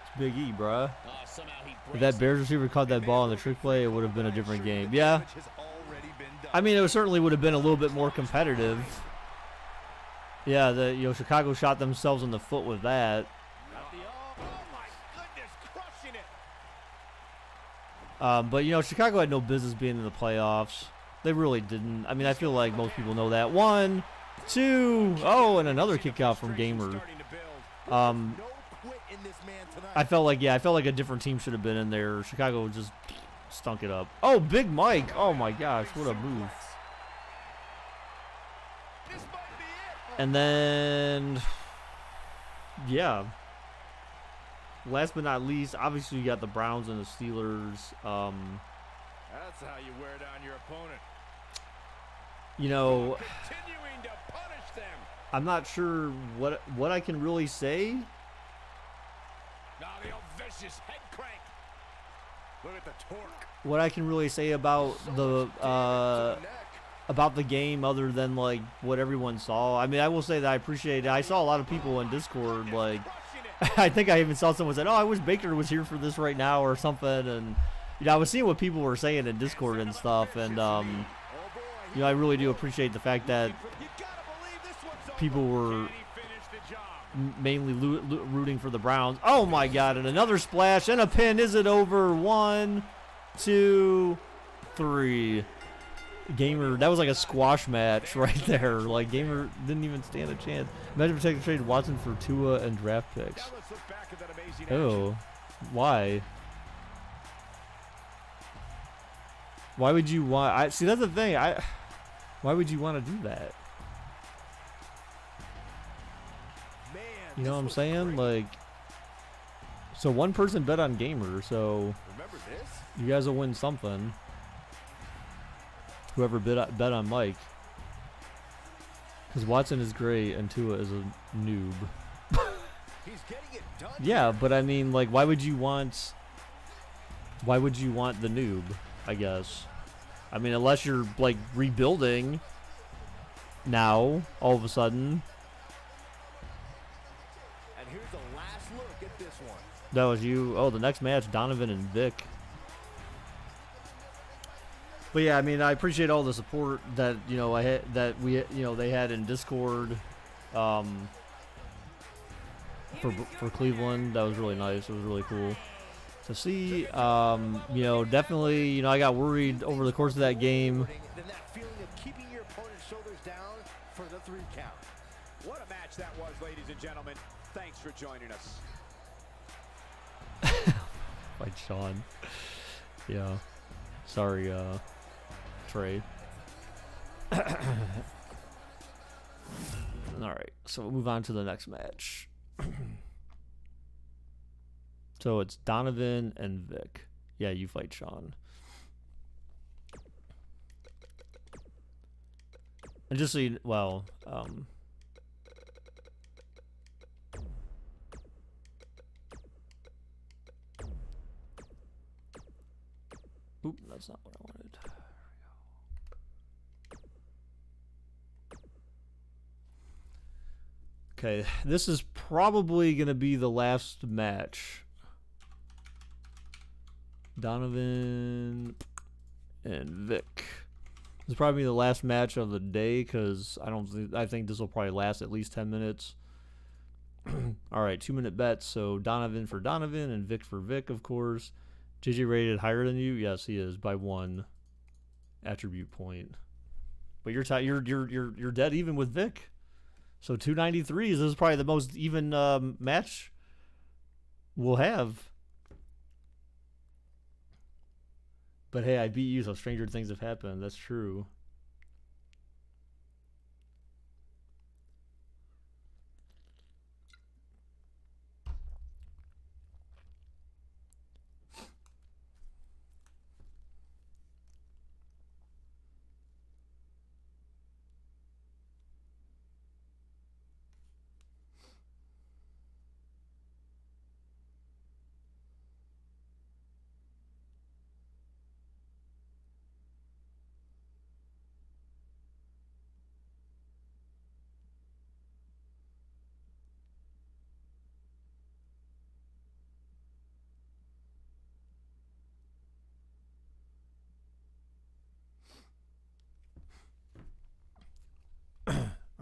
It's Big E, bruh. Somehow he If that Bears receiver caught that ball in the trick play, it would have been a different game. Yeah. I mean, it certainly would have been a little bit more competitive. Yeah, you know, Chicago shot themselves in the foot with that. Oh my goodness, crushing it. But, you know, Chicago had no business being in the playoffs. They really didn't. I mean, I feel like most people know that. 1, 2. Oh, and another kick out from Gamer. I felt like a different team should have been in there. Chicago just stunk it up. Oh, Big Mike. Oh, my gosh. What a move. And then, yeah. Last but not least, obviously you got the Browns and the Steelers. That's how you wear down your opponent. You know, Continuing to punish them. I'm not sure what I can really say. Now the old vicious head crank. Look at the torque. What I can really say about the game other than like what everyone saw. I mean, I will say that I appreciate it. I saw a lot of people in Discord like I think I even saw someone said, "Oh, I wish Baker was here for this right now" or something, and you know, I was seeing what people were saying in Discord and stuff, and you know, I really do appreciate the fact that people were mainly rooting for the Browns. Oh my God, and another splash and a pin. Is it over? 1, 2, 3. Gamer, that was like a squash match right there. Like, Gamer didn't even stand a chance. Imagine if they traded Watson for Tua and draft picks. Oh, why? Why would you want? See, that's the thing. Why would you want to do that? You know what I'm saying? Like, so one person bet on Gamer, so you guys will win something. Whoever bet on Mike. Because Watson is great and Tua is a noob. Yeah, but I mean, like, why would you want the noob, I guess? I mean, unless you're, like, rebuilding now, all of a sudden. And here's the last look at this one. That was you. Oh, the next match, Donovan and Vic. But yeah, I mean, I appreciate all the support that, you know, they had in Discord, for Cleveland. That was really nice. It was really cool to see. You know, definitely, you know, I got worried over the course of that game. Then that feeling of keeping your opponent's shoulders down for the 3 count. What a match that was, ladies and gentlemen. Thanks for joining us. Like Sean. Yeah. Sorry, Trey. All right, so we'll move on to the next match. So it's Donovan and Vic. Yeah, you fight Sean. And just so you, well, oop, that's not what I wanted. Okay, this is probably going to be the last match. Donovan and Vic. This is probably the last match of the day because I think this will probably last at least 10 minutes. All right, 2-minute bets. So Donovan for Donovan and Vic for Vic, of course. JJ rated higher than you? Yes, he is by 1 attribute point. But you're dead even with Vic. So 293s. This is probably the most even match we'll have. But hey, I beat you, so stranger things have happened. That's true.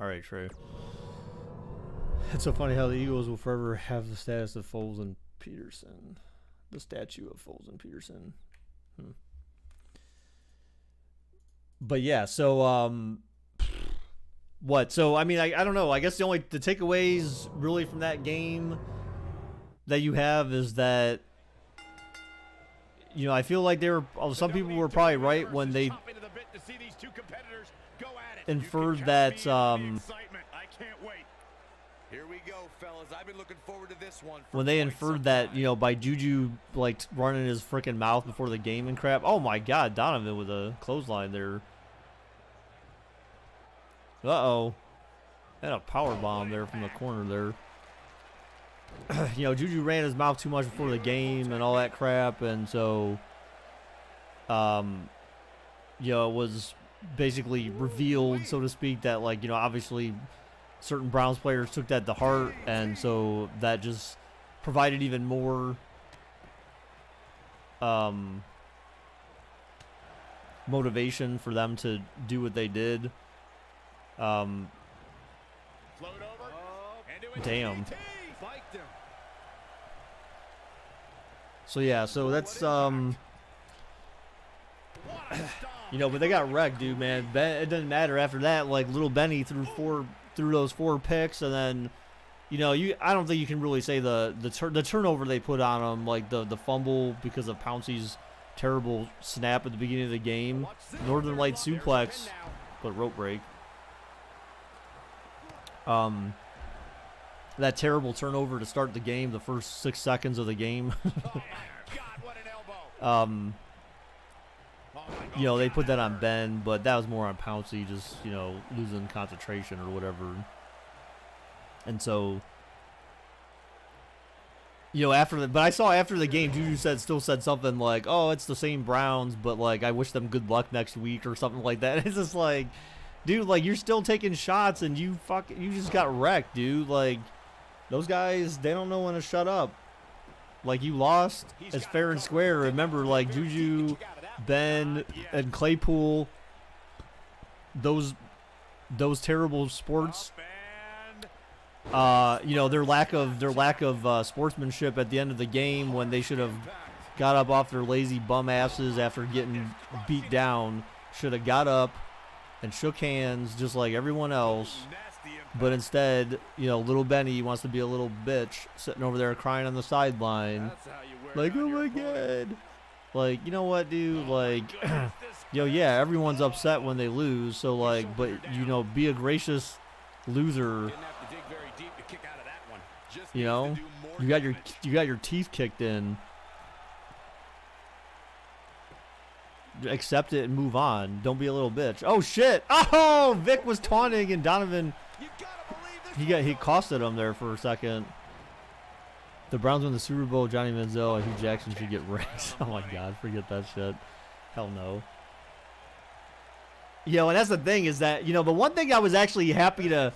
All right, Trey. It's so funny how the Eagles will forever have the status of Foles and Peterson. The statue of Foles and Peterson. But yeah, so what? So I mean, I don't know. I guess the takeaways really from that game that you have is that, you know, I feel like some people were probably right when they inferred that Here we go, fellas. I've been looking forward to this one. When they inferred that, you know, by Juju like running his freaking mouth before the game and crap. Oh my God, Donovan with a clothesline there. Uh-oh. And a power bomb there from the corner there. You know, Juju ran his mouth too much before the game and all that crap, and so you know, it was basically revealed, so to speak, that, like, you know, obviously certain Browns players took that to heart, and so that just provided even more motivation for them to do what they did. Damn. So yeah, so that's you know, but they got wrecked, dude, man. It doesn't matter after that. Like, little Benny threw those 4 picks, and then, you know, I don't think you can really say the turnover they put on him, like the fumble because of Pouncey's terrible snap at the beginning of the game, Northern Light suplex, but rope break. That terrible turnover to start the game, the first 6 seconds of the game. You know, they put that on Ben, but that was more on Pouncey, just, you know, losing concentration or whatever. And so, you know, but I saw after the game, Juju still said something like, "Oh, it's the same Browns, but like I wish them good luck next week" or something like that. It's just like, dude, like, you're still taking shots and you just got wrecked, dude. Like, those guys, they don't know when to shut up. Like, you lost. It's fair and square. Remember, like, Juju, Ben, and Claypool, those terrible sports, you know, their lack of sportsmanship at the end of the game when they should have got up off their lazy bum asses after getting beat down, should have got up and shook hands just like everyone else. But instead, you know, little Benny wants to be a little bitch sitting over there crying on the sideline. Like, oh my God. Like, you know what, dude? Like, yo, yeah, everyone's upset when they lose. So, like, but, you know, be a gracious loser. Didn't have to dig very deep to kick out of that one. Just You know, needs to do more you damage. got your teeth kicked in. Accept it and move on. Don't be a little bitch. Oh shit! Oh, Vic was taunting and Donovan. You gotta believe this He costed him there for a second. The Browns win the Super Bowl. Johnny Manziel and Hugh Jackson should get rings. Oh my God, forget that shit. Hell no. And that's the thing is that the one thing I was actually happy to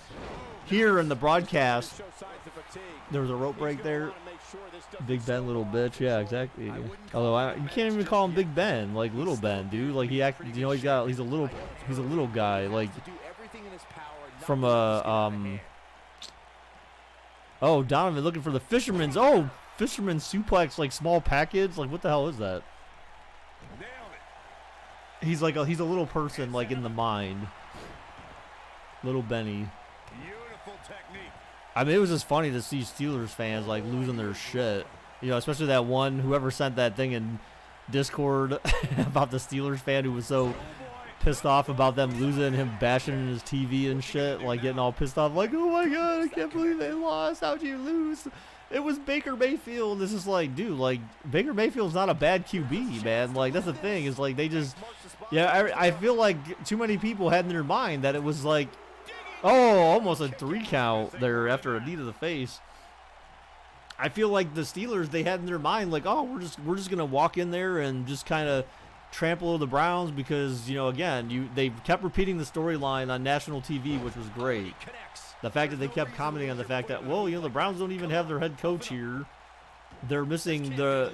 hear in the broadcast. show signs of fatigue. There was a rope break He's gonna there. wanna make sure this doesn't Big Ben, slow little down. bitch. Yeah, exactly. I wouldn't Although call you can't even call him Big Ben, like little Ben, dude. Like he's a little guy, like To do everything in his power, not from to a just get out of hand. Oh, Donovan looking for the fisherman's. Oh, fisherman suplex, like small package. Like what the hell is that? Nailed it. He's a little person, like in the mind. Little Benny. Beautiful technique. I mean, it was just funny to see Steelers fans like losing their shit. Especially that one whoever sent that thing in Discord about the Steelers fan who was so pissed off about them losing, him bashing his TV and shit, like getting all pissed off, like, oh my God, I can't believe they lost. How'd you lose? It was Baker Mayfield. This is like, dude, like Baker Mayfield's not a bad QB, man. Like that's the thing is like they just, I feel like too many people had in their mind that it was like, oh, almost a 3 count there after a knee to the face. I feel like the Steelers, they had in their mind like, oh, we're just gonna walk in there and just kind of trample over the Browns because again they kept repeating the storyline on national TV, which was great. The fact that they kept commenting on the fact that the Browns don't even have their head coach here. They're missing they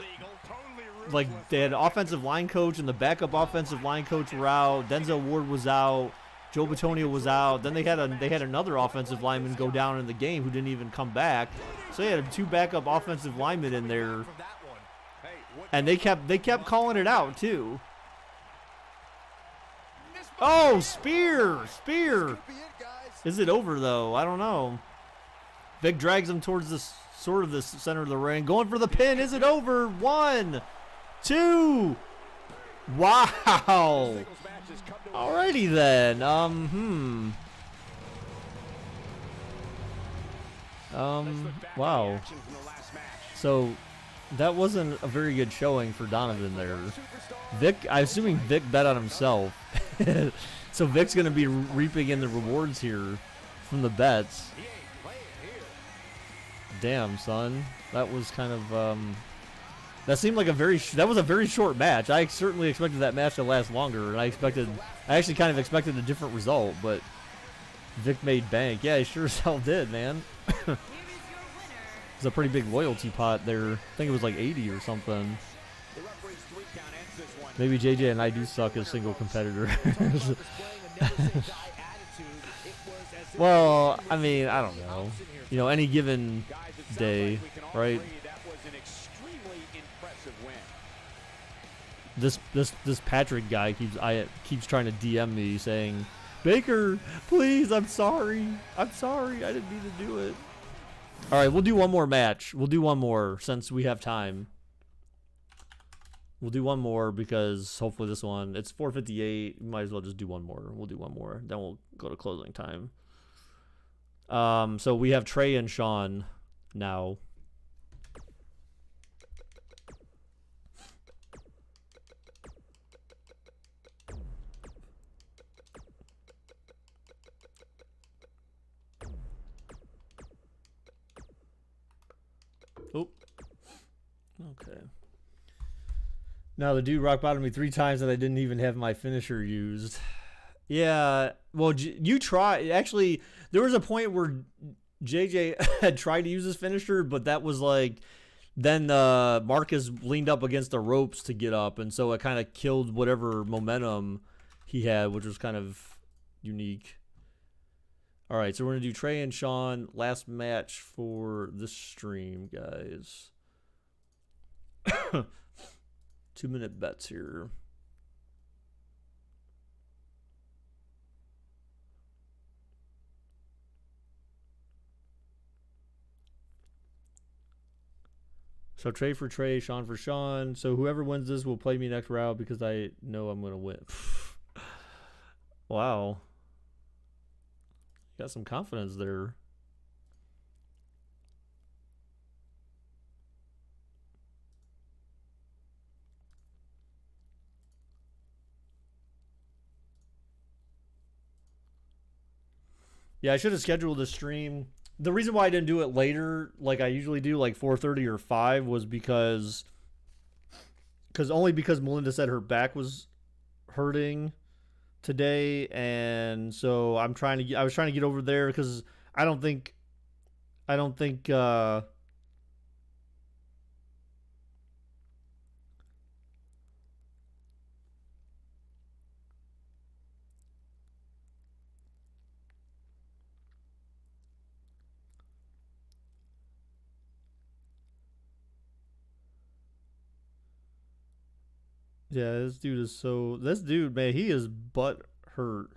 had offensive line coach and the backup offensive line coach were out. Denzel Ward was out. Joe Bitonio was out. Then they had another offensive lineman go down in the game who didn't even come back. So they had 2 backup offensive linemen in there, and they kept calling it out too. Oh, spear! Is it over though? I don't know. Vic drags him towards the center of the ring, going for the pin. Is it over? 1, 2. Wow. Alrighty then. Wow. So that wasn't a very good showing for Donovan there. Vic, I'm assuming Vic bet on himself. So Vic's going to be reaping in the rewards here from the bets. Damn, son. That was kind of that seemed like that was a very short match. I certainly expected that match to last longer, and I actually kind of expected a different result, but Vic made bank. Yeah, he sure as hell did, man. It's a pretty big loyalty pot there. I think it was like 80 or something. Maybe JJ and I do suck as single competitors. Well, I mean, I don't know. Any given day, right? This Patrick guy keeps trying to DM me saying, Baker, please, I'm sorry, I didn't mean to do it. All right, we'll do one more match. We'll do one more since we have time. We'll do one more because hopefully this one, it's 4:58. We might as well just do one more. We'll do one more. Then we'll go to closing time. So we have Trey and Sean now. Oh. Okay. Now the dude rock bottomed me 3 times and I didn't even have my finisher used. Yeah. Well, you try. Actually, there was a point where JJ had tried to use his finisher, but that was like, then Marcus leaned up against the ropes to get up, and so it kind of killed whatever momentum he had, which was kind of unique. All right, so we're going to do Trey and Sean, last match for this stream, guys. 2-minute bets here. So Trey for Trey, Sean for Sean. So whoever wins this will play me next round because I know I'm going to win. Wow. Got some confidence there. Yeah, I should have scheduled the stream. The reason why I didn't do it later, like I usually do, like 4:30 or 5, was because only because Melinda said her back was hurting today, and so I was trying to get over there because I don't think yeah, this dude, man, he is butt hurt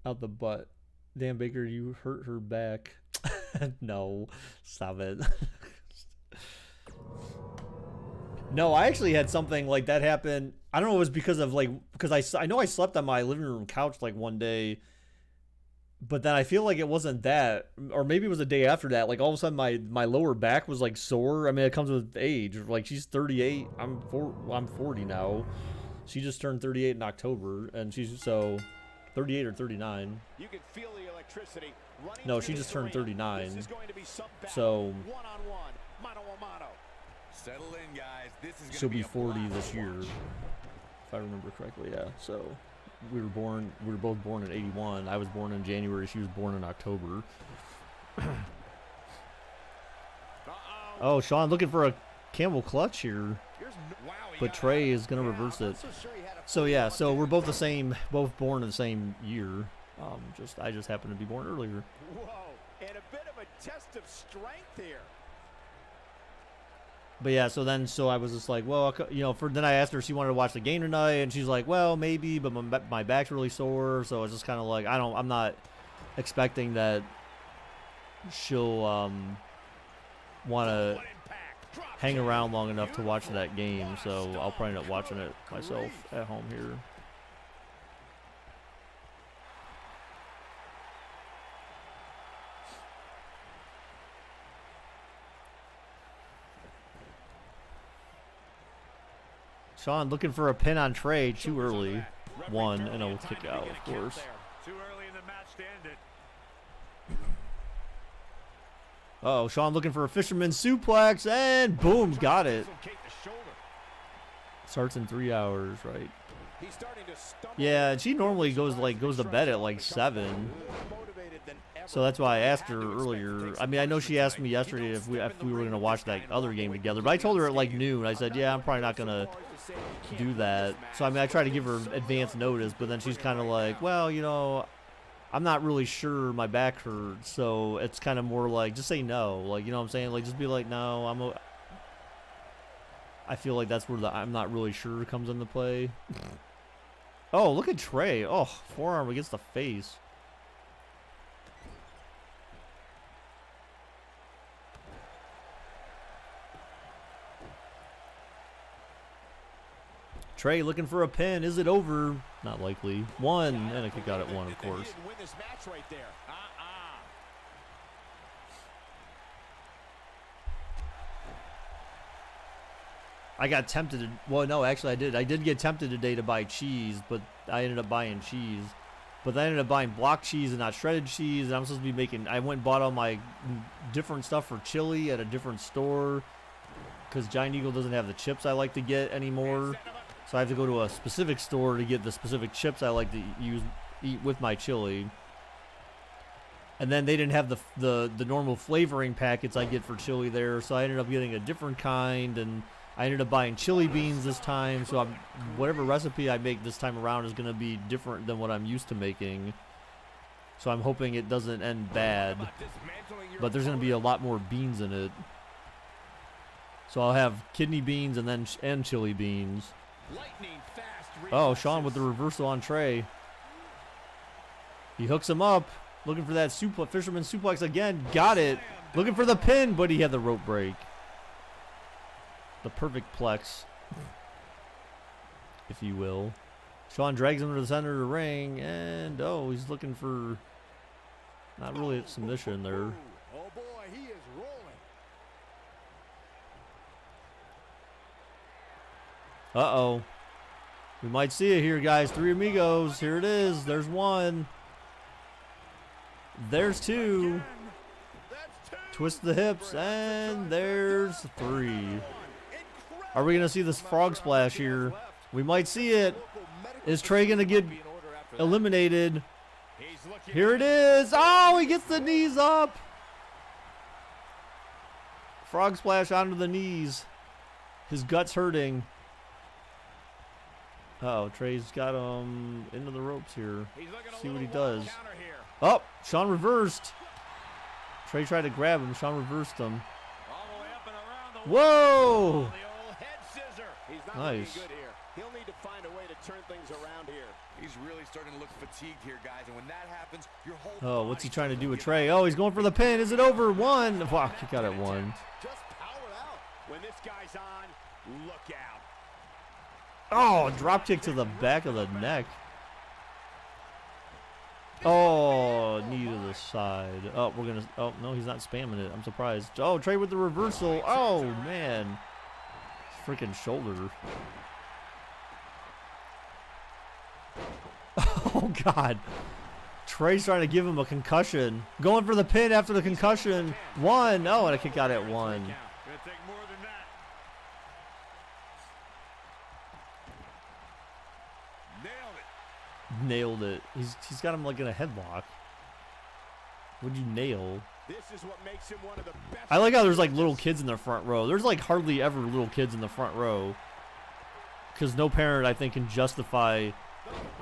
out the butt. Damn, Baker, you hurt her back. No, stop it. No, I actually had something like that happen. I don't know, it was because I know I slept on my living room couch like one day, but then I feel like it wasn't that, or maybe it was the day after that. Like all of a sudden my lower back was like sore. I mean, it comes with age. Like she's 38. I'm 40 now. She just turned 38 in October, and she's 38 or 39. You can feel the electricity running. No, she just turned 39. This is going to be some battle. So one-on-one, mano-a-mano. Settle in, guys. This is she'll be 40 this year, if I remember correctly. Yeah. So we were both born in 81. I was born in January. She was born in October. Oh, Sean looking for a Campbell clutch here, but Trey is gonna reverse it. So yeah, so we're both both born in the same year. I just happened to be born earlier. Whoa, and a bit of a test of strength here. But yeah, so I was just like, well, then I asked her if she wanted to watch the game tonight, and she's like, well, maybe, but my back's really sore, so it's just kind of like, I'm not expecting that she'll want to hang around long enough to watch that game, so I'll probably end up watching it myself at home here. Sean looking for a pin on Trey too early. One, and it'll kick out, of course. Too early in the match to end it. Oh, Sean looking for a fisherman suplex, and boom, got it. Starts in 3 hours, right? Yeah, and she normally goes to bed at like 7. So that's why I asked her earlier. I mean, I know she asked me yesterday if we were going to watch that other game together, but I told her at like noon. I said, yeah, I'm probably not going to do that. So, I mean, I tried to give her advance notice, but then she's kind of like, well, I'm not really sure, my back hurts. So it's kind of more like, just say no. Like, you know what I'm saying? Like, just be like, no, I feel like that's where the I'm not really sure comes into play. Oh, look at Trey. Oh, forearm against the face. Trey looking for a pin. Is it over? Not likely. One, and a kick out at 1, of course. I got tempted. Well, no, actually I did. I did get tempted today to buy cheese, but I ended up buying cheese. But then I ended up buying block cheese and not shredded cheese, and I'm supposed to be making... I went and bought all my different stuff for chili at a different store because Giant Eagle doesn't have the chips I like to get anymore. So I have to go to a specific store to get the specific chips I like to eat with my chili. And then they didn't have the normal flavoring packets I get for chili there, so I ended up getting a different kind, and I ended up buying chili beans this time. So whatever recipe I make this time around is going to be different than what I'm used to making. So I'm hoping it doesn't end bad. But there's going to be a lot more beans in it. So I'll have kidney beans and chili beans. Oh, Sean with the reversal on Trey. He hooks him up. Looking for that fisherman suplex again. Got it. Looking for the pin, but he had the rope break. The perfect plex, if you will. Sean drags him to the center of the ring, and oh, he's looking for not really a submission there. Oh boy, he is rolling. Uh-oh. We might see it here, guys. Three amigos. Here it is. There's one. There's two. Twist the hips, and there's three. Are we going to see this frog splash here? We might see it. Is Trey going to get eliminated? Here it is. Oh, he gets the knees up. Frog splash onto the knees. His gut's hurting. Uh-oh, Trey's got him into the ropes here. See what he does. Oh, Sean reversed. Trey tried to grab him. Sean reversed him. Whoa! Nice. He'll need to find a way to turn things around here. He's really starting to look fatigued here, guys. And when that happens, your whole Oh, what's he trying to do with Trey? Oh, he's going for the pin. Is it over? One. Wow, he got it one. Just power out. When this guy's on, look out. Oh, drop kick to the back of the neck. Oh, knee to the side. Oh, we're going to. Oh, no, he's not spamming it. I'm surprised. Oh, Trey with the reversal. Oh, man. Freaking shoulder. Oh, God. Trey's trying to give him a concussion. Going for the pin after the concussion. One. Oh, and a kick out at one. Nailed it. He's got him like in a headlock. What'd you nail? This is what makes him one of the best. I like how there's like little kids in the front row. There's like hardly ever little kids in the front row. Because no parent, I think, can justify.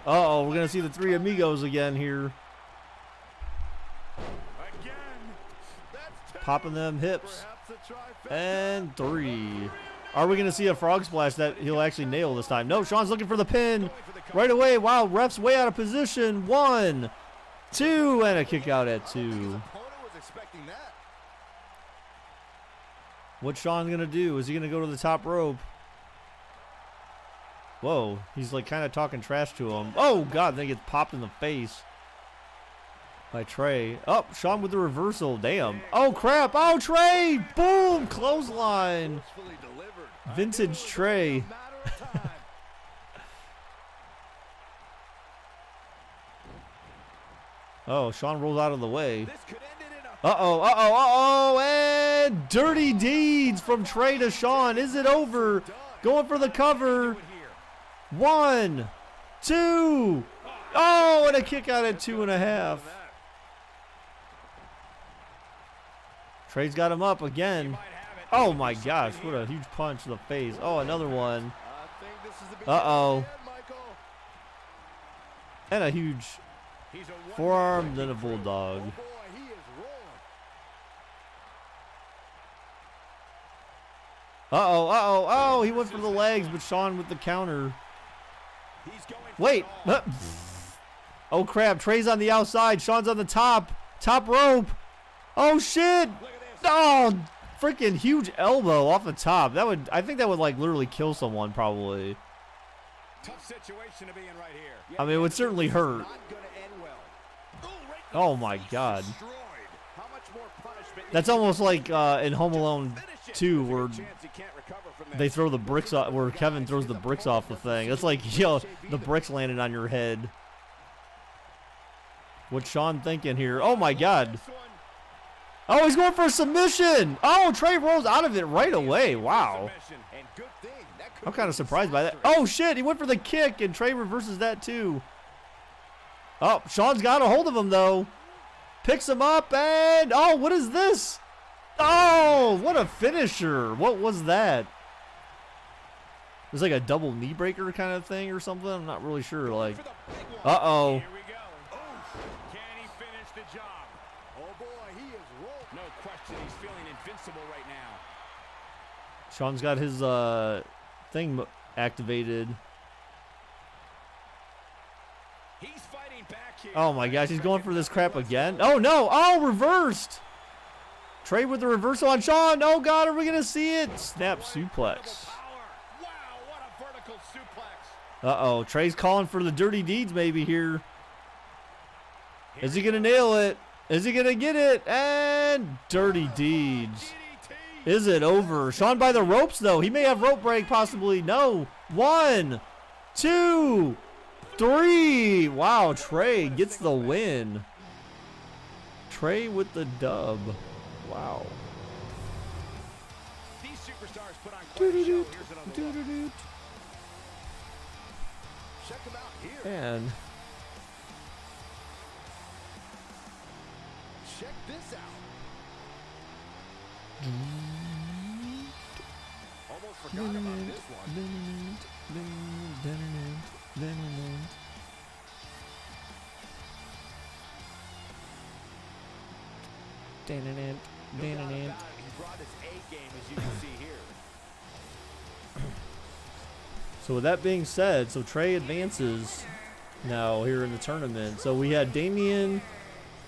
Uh-oh, we're going to see the three amigos again here. Popping them hips. And three. Are we going to see a frog splash that he'll actually nail this time? No, Sean's looking for the pin right away. Wow, ref's way out of position. One, two, and a kick out at two. What's Sean going to do? Is he going to go to the top rope? Whoa, he's like kind of talking trash to him. Oh, God, then he gets popped in the face by Trey. Oh, Sean with the reversal. Damn. Oh, crap. Oh, Trey. Boom. Clothesline. Vintage Trey. Oh, Sean rolls out of the way. Uh-oh, uh-oh, uh-oh, and dirty deeds from Trey to Sean. Is it over? Going for the cover. One, two. Oh, and a kick out at 2.5. Trey's got him up again. Oh, my gosh. What a huge punch to the face. Oh, another one. Uh-oh. And a huge forearm, then a bulldog. Uh-oh, uh-oh, oh, he went for the legs, but Sean with the counter. Wait. Oh, crap. Trey's on the outside. Sean's on the top. Top rope. Oh, shit. Oh, freaking huge elbow off the top. That would, I think that would, like, literally kill someone, probably. Tough situation to be in right here. I mean, it would certainly hurt. Oh, my God. That's almost like in Home Alone 2 where they throw the bricks off, where Kevin throws the bricks off the thing. It's like, yo, the bricks landed on your head. What's Sean thinking here? Oh, my God. Oh, he's going for a submission. Oh, Trey rolls out of it right away. Wow. I'm kind of surprised by that. Oh, shit. He went for the kick, and Trey reverses that, too. Oh, Sean's got a hold of him, though. Picks him up, and... Oh, what is this? Oh, what a finisher. What was that? It was like a double knee breaker kind of thing or something. I'm not really sure. Like, uh-oh. Can he finish the job? Oh, boy, he is rolling. No question, he's feeling invincible right now. Sean's got his thing activated. He's fighting back here. Oh, my gosh. He's going for this crap again. Oh, no. Oh, reversed. Trey with the reversal on Sean. Oh, God, are we going to see it? Snap suplex. Wow, what a vertical suplex. Uh-oh. Trey's calling for the dirty deeds maybe here. Is he going to nail it? Is he going to get it? And dirty deeds. Is it over? Sean by the ropes, though. He may have rope break, possibly. No. 1, 2, 3. Wow, Trey gets the win. Trey with the dub. Wow. These superstars put on quite a show. Here's another look. Check them out here. And Check this out. Almost forgot about this one. No doubt about it. He brought his A game, as you can see here. So with that being said, so Trey advances now here in the tournament. So we had Damian,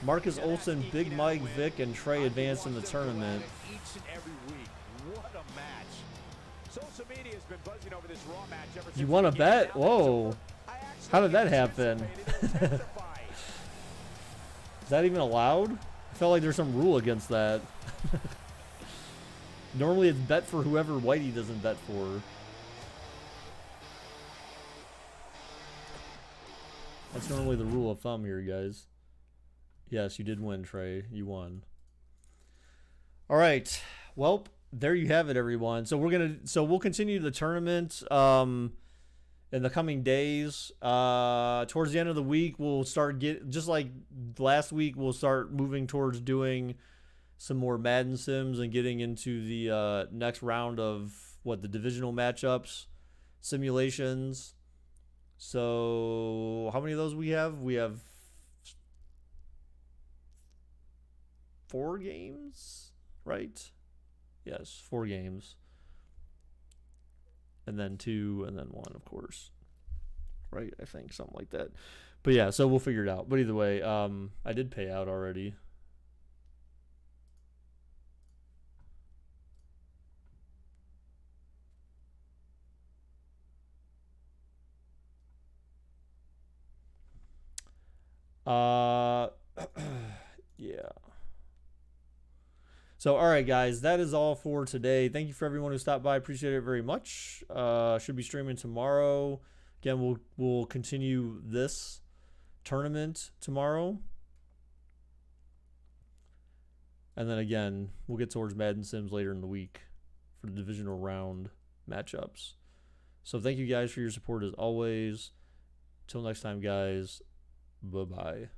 Marcus Olsen, Big Mike, Vic, and Trey advance in the tournament. Each and every week. What a match. Social media has been buzzing over this Raw match ever since You want to it began. bet? Whoa. How did that happen? Is Is that even allowed? I felt like there's some rule against that. Normally it's bet for whoever Whitey doesn't bet for. That's normally the rule of thumb here, guys. Yes, you did win, Trey. You won. All right. Well, there you have it, everyone. So we'll continue the tournament in the coming days. Towards the end of the week, we'll start just like last week, we'll start moving towards doing some more Madden sims and getting into the next round of the divisional matchups, simulations. So how many of those we have? We have 4 games, right? Yes, 4 games. And then 2, and then 1, of course. Right? I think something like that. But yeah, so we'll figure it out. But either way, I did pay out already. Yeah. So, all right, guys, that is all for today. Thank you for everyone who stopped by. Appreciate it very much. Should be streaming tomorrow. Again, we'll continue this tournament tomorrow. And then again, we'll get towards Madden Sims later in the week for the divisional round matchups. So thank you guys for your support as always. Till next time, guys. Bye-bye.